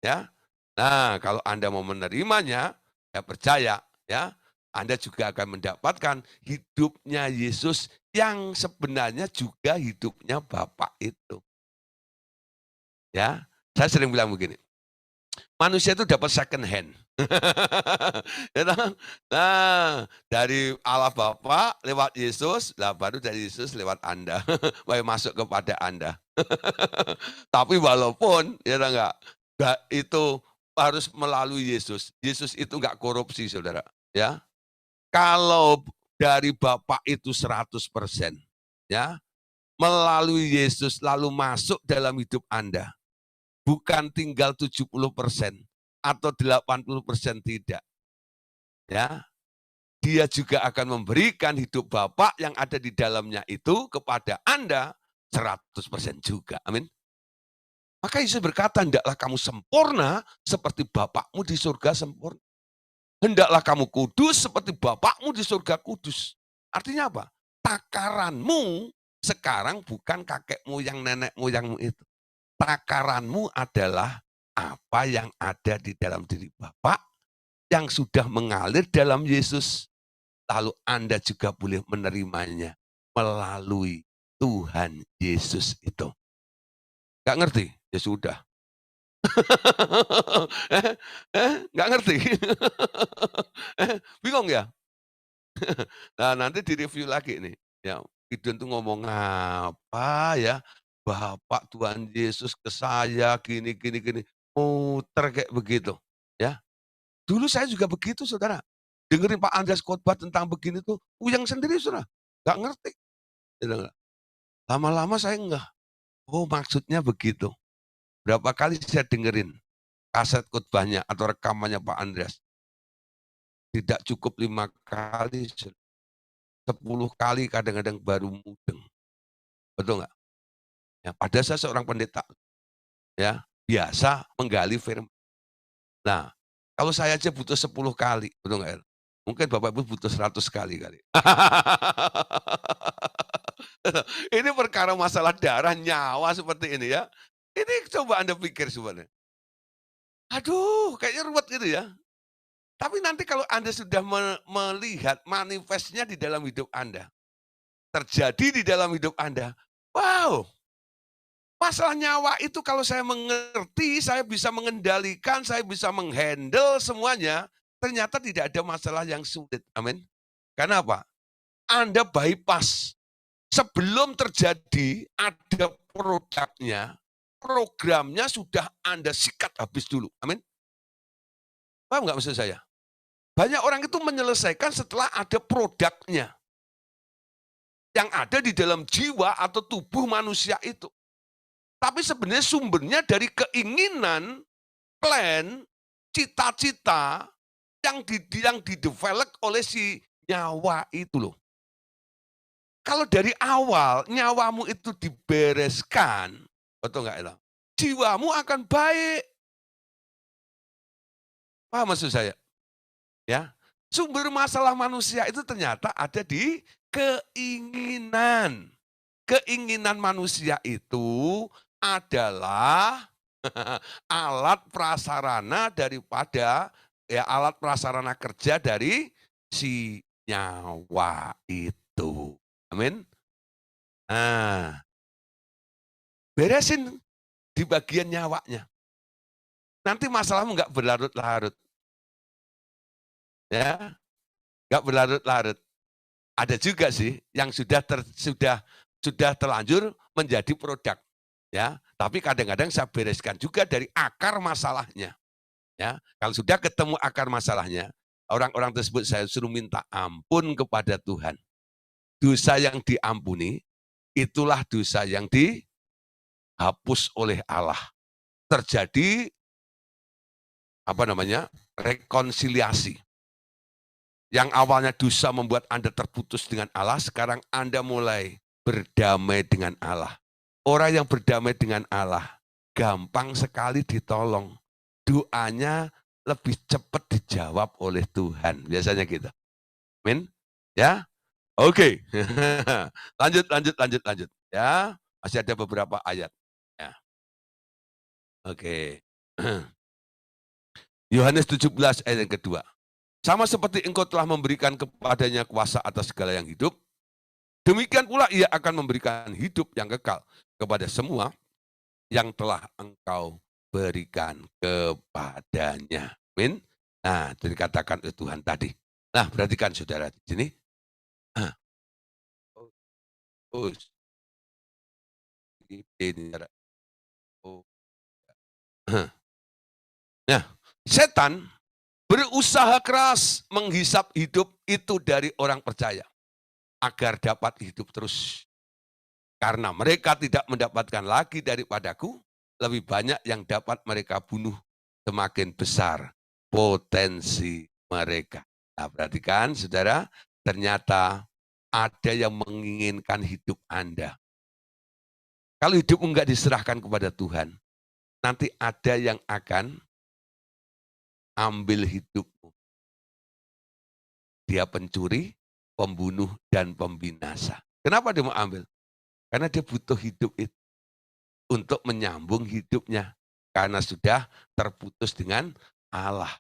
ya. Nah, kalau Anda mau menerimanya, saya percaya, ya, Anda juga akan mendapatkan hidupnya Yesus yang sebenarnya juga hidupnya Bapa itu. Ya, saya sering bilang begini, manusia itu dapat second hand. Nah, dari Allah Bapa lewat Yesus, lah baru dari Yesus lewat Anda, masuk kepada Anda. Tapi walaupun, ya enggak itu harus melalui Yesus. Yesus itu nggak korupsi, saudara. Ya, kalau dari Bapa itu 100%, ya, melalui Yesus lalu masuk dalam hidup Anda, bukan tinggal 70% atau 80% tidak, ya. Dia juga akan memberikan hidup Bapa yang ada di dalamnya itu kepada Anda 100% juga. Amin. Maka Yesus berkata, hendaklah kamu sempurna seperti Bapakmu di surga sempurna. Hendaklah kamu kudus seperti Bapakmu di surga kudus. Artinya apa? Takaranmu sekarang bukan kakek moyang, nenek moyangmu itu. Takaranmu adalah apa yang ada di dalam diri Bapak yang sudah mengalir dalam Yesus. Lalu Anda juga boleh menerimanya melalui Tuhan Yesus itu. Gak ngerti? Ya sudah. Nggak ngerti? Bingung ya? Nah, nanti direview lagi nih, ya, Gideon tuh ngomong apa ya, Bapak Tuhan Yesus ke saya gini gini gini, muter kayak begitu, ya. Dulu saya juga begitu, Saudara. Dengerin Pak Andreas khotbah tentang begini tuh, puyeng sendiri, Saudara, nggak ngerti, gitu loh. Lama-lama saya enggak, oh maksudnya begitu. Berapa kali saya dengerin kaset khotbahnya atau rekamannya Pak Andreas, tidak cukup 5 kali, 10 kali kadang-kadang baru mudeng, betul nggak? Ya, padahal saya seorang pendeta, ya, biasa menggali firman. Nah, kalau saya aja butuh 10 kali, betul nggak ya? Mungkin Bapak Ibu butuh 100 kali kali. Ini perkara masalah darah, nyawa seperti ini ya. Ini coba Anda pikir sebenarnya. Aduh, kayaknya ruwet gitu ya. Tapi nanti kalau Anda sudah melihat manifestnya di dalam hidup Anda, terjadi di dalam hidup Anda, wow, masalah nyawa itu kalau saya mengerti, saya bisa mengendalikan, saya bisa menghandle semuanya, ternyata tidak ada masalah yang sulit. Amin. Karena apa? Anda bypass. Sebelum terjadi ada produknya, programnya sudah Anda sikat habis dulu. Amin. Paham nggak maksud saya? Banyak orang itu menyelesaikan setelah ada produknya yang ada di dalam jiwa atau tubuh manusia itu. Tapi sebenarnya sumbernya dari keinginan, plan, cita-cita yang didevelop oleh si nyawa itu loh. Kalau dari awal nyawamu itu dibereskan, betul nggak itu? Jiwamu akan baik. Paham maksud saya? Ya. Sumber masalah manusia itu ternyata ada di keinginan. Keinginan manusia itu adalah alat prasarana daripada ya alat prasarana kerja dari si nyawa itu. Amin. Nah, beresin di bagian nyawanya. Nanti masalahmu nggak berlarut-larut, ya, nggak berlarut-larut. Ada juga sih yang sudah terlanjur menjadi produk, ya. Tapi kadang-kadang saya bereskan juga dari akar masalahnya, ya. Kalau sudah ketemu akar masalahnya, orang-orang tersebut saya suruh minta ampun kepada Tuhan. Dosa yang diampuni, itulah dosa yang dihapus oleh Allah. Terjadi apa namanya? Rekonsiliasi. Yang awalnya dosa membuat Anda terputus dengan Allah, sekarang Anda mulai berdamai dengan Allah. Orang yang berdamai dengan Allah, gampang sekali ditolong. Doanya lebih cepat dijawab oleh Tuhan. Biasanya gitu. Amin. Ya, oke. Lanjut. Ya, masih ada beberapa ayat. Ya, oke. Yohanes 17 ayat yang kedua. Sama seperti engkau telah memberikan kepadanya kuasa atas segala yang hidup, demikian pula ia akan memberikan hidup yang kekal kepada semua yang telah engkau berikan kepadanya. Amin. Nah, itu dikatakan oleh Tuhan tadi. Nah, perhatikan saudara di sini. Nah, oh, ini, oh. Nah, Setan berusaha keras menghisap hidup itu dari orang percaya agar dapat hidup terus. Karena mereka tidak mendapatkan lagi daripadaku, lebih banyak yang dapat mereka bunuh, semakin besar potensi mereka. Nah, perhatikan saudara, ternyata ada yang menginginkan hidup Anda. Kalau hidup enggak diserahkan kepada Tuhan, nanti ada yang akan ambil hidupmu. Dia pencuri, pembunuh, dan pembinasa. Kenapa dia mau ambil? Karena dia butuh hidup itu untuk menyambung hidupnya. Karena sudah terputus dengan Allah.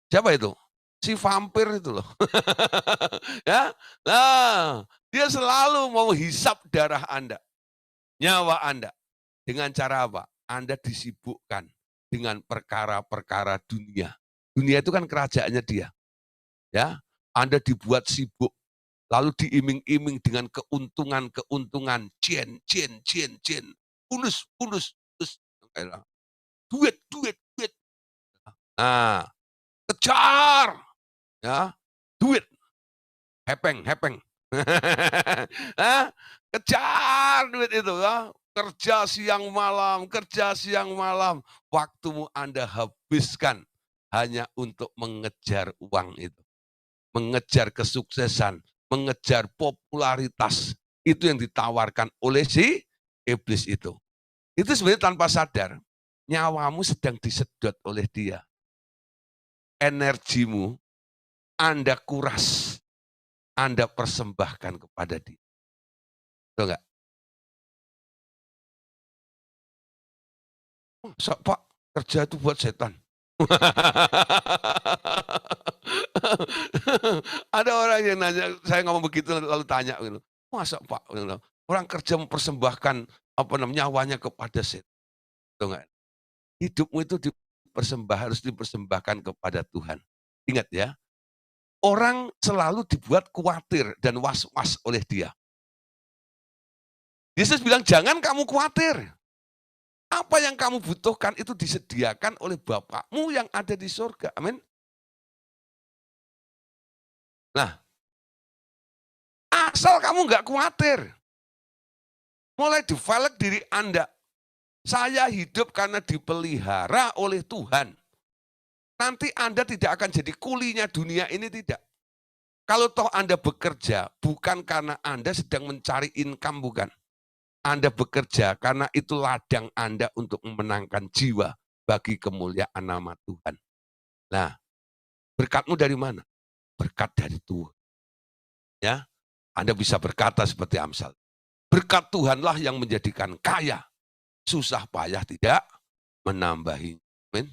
Siapa itu? Si vampir itu loh. Ya, nah, dia selalu mau hisap darah Anda, nyawa Anda. Dengan cara apa? Anda disibukkan dengan perkara-perkara dunia. Dunia itu kan kerajaannya dia. Ya, Anda dibuat sibuk, lalu diiming-iming dengan keuntungan-keuntungan, cien, fulus, duit, duit, duit. Nah, kejar, ya, duit, hepeng. Hah? Kejar duit itu ya. Kerja siang malam. Waktumu Anda habiskan hanya untuk mengejar uang itu. Mengejar kesuksesan, mengejar popularitas. Itu yang ditawarkan oleh si iblis itu. Itu sebenarnya tanpa sadar, nyawamu sedang disedot oleh dia. Energimu Anda kuras, Anda persembahkan kepada dia. Betul nggak? Masa Pak, kerja itu buat setan? Ada orang yang nanya, saya ngomong begitu lalu tanya gitu, masa Pak, orang kerja mempersembahkan nyawanya kepada setan, betul nggak? Hidupmu itu harus dipersembahkan kepada Tuhan. Ingat ya, orang selalu dibuat khawatir dan was-was oleh dia. Yesus bilang, jangan kamu khawatir. Apa yang kamu butuhkan itu disediakan oleh Bapakmu yang ada di surga. Amin. Nah, asal kamu nggak khawatir. Mulai develop diri Anda. Saya hidup karena dipelihara oleh Tuhan. Nanti Anda tidak akan jadi kulinya dunia ini, tidak. Kalau toh Anda bekerja, bukan karena Anda sedang mencari income, bukan. Anda bekerja karena itu ladang Anda untuk memenangkan jiwa bagi kemuliaan nama Tuhan. Nah, berkatmu dari mana? Berkat dari Tuhan. Ya, Anda bisa berkata seperti Amsal. Berkat Tuhanlah yang menjadikan kaya. Susah payah tidak menambahi. Amin.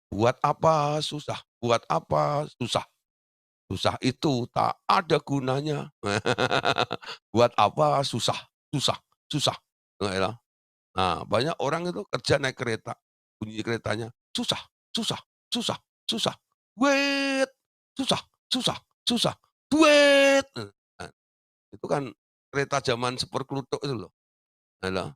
Buat apa susah? Buat apa susah? Susah itu tak ada gunanya. Buat apa susah? Susah, susah. Nah, banyak orang itu kerja naik kereta, bunyi keretanya, susah, susah, susah, susah, duit, susah, susah, susah, duit. Nah, itu kan kereta zaman Superkluthuk itu loh. Nah,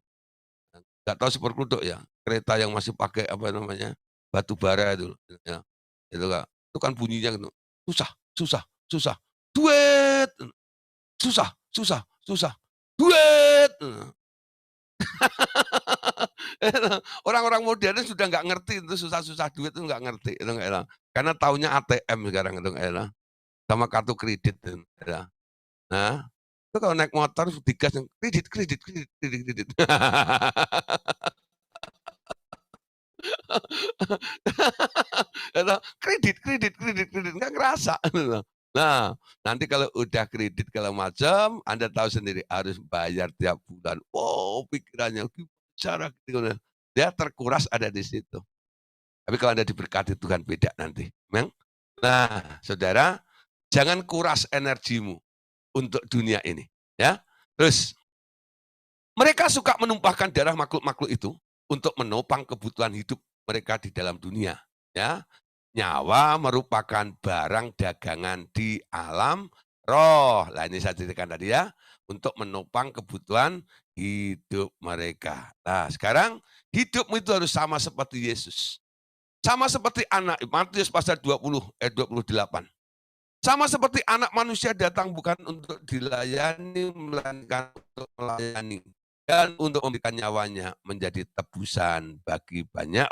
nggak tahu Superkluthuk ya, kereta yang masih pakai apa namanya, batu bara itu, ya. Itu kan bunyinya gitu, susah, susah, susah, duit, susah, susah, susah, duit. Orang-orang modern sudah nggak ngerti itu susah-susah duit itu nggak ngerti itu nggak elah. Karena taunya ATM sekarang itu nggak elah. Sama kartu kredit itu elah. Nah, itu kalau naik motor digas yang kredit. Kredit, nggak ngerasa. Nah, nanti kalau udah kredit kalau macam, Anda tahu sendiri harus bayar tiap bulan. Wow, pikirannya cara gitu. Dia terkuras ada di situ. Tapi kalau Anda diberkati Tuhan beda nanti. Memang? Nah, saudara, jangan kuras energimu untuk dunia ini. Ya, terus mereka suka menumpahkan darah makhluk-makhluk itu untuk menopang kebutuhan hidup mereka di dalam dunia. Ya, nyawa merupakan barang dagangan di alam roh. Nah, ini saya ceritakan tadi ya, untuk menopang kebutuhan hidup mereka. Nah, sekarang hidupmu itu harus sama seperti Yesus. Sama seperti anak, Matius pasal 20 ayat 28. Sama seperti anak manusia datang bukan untuk dilayani, melainkan untuk melayani. Dan untuk memberikan nyawanya menjadi tebusan bagi banyak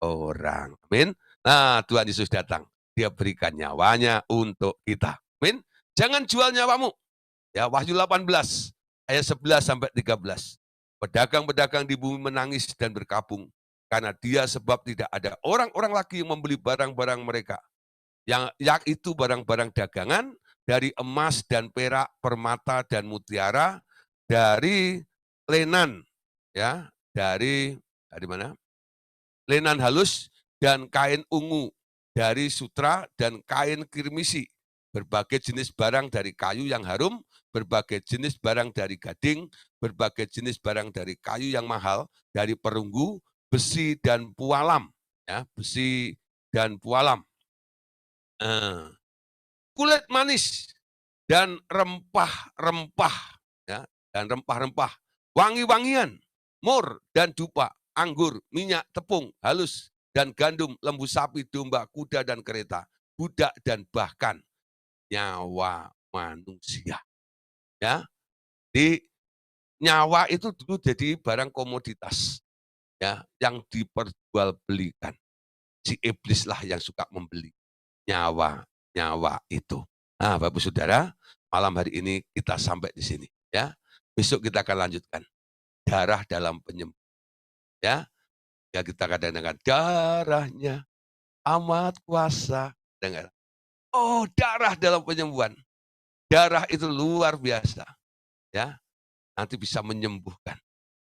orang. Amin. Nah, Tuhan Yesus datang. Dia berikan nyawanya untuk kita. Amin. Jangan jual nyawamu. Ya, Wahyu 18 ayat 11 sampai 13. Pedagang-pedagang di bumi menangis dan berkabung karena dia sebab tidak ada orang-orang lagi yang membeli barang-barang mereka. Yang itu barang-barang dagangan dari emas dan perak, permata dan mutiara, dari lenan, ya, dari mana? Lenan halus dan kain ungu, dari sutra dan kain kirmisi, berbagai jenis barang dari kayu yang harum, berbagai jenis barang dari gading, berbagai jenis barang dari kayu yang mahal, dari perunggu, besi dan pualam, ya, besi dan pualam. Kulit manis dan rempah-rempah, ya, dan rempah-rempah, wangi-wangian, mur dan dupa, anggur, minyak, tepung, halus, dan gandum, lembu sapi, domba, kuda dan kereta, budak dan bahkan nyawa manusia. Ya, di nyawa itu dulu jadi barang komoditas, ya, yang diperjualbelikan. Si iblis lah yang suka membeli nyawa itu. Nah, Bapak Saudara, malam hari ini kita sampai di sini, ya. Besok kita akan lanjutkan darah dalam penyembuhan, ya. Ya, kita kadang-kadang darahnya amat kuasa. Dengar. Oh, darah dalam penyembuhan. Darah itu luar biasa, ya. Nanti bisa menyembuhkan.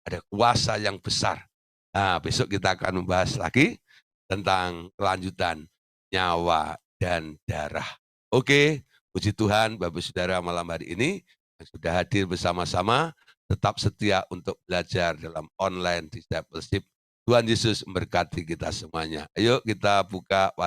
Ada kuasa yang besar. Nah, besok kita akan membahas lagi tentang kelanjutan nyawa dan darah. Oke, puji Tuhan Bapak Saudara malam hari ini yang sudah hadir bersama-sama, tetap setia untuk belajar dalam online discipleship. Tuhan Yesus memberkati kita semuanya. Ayo kita buka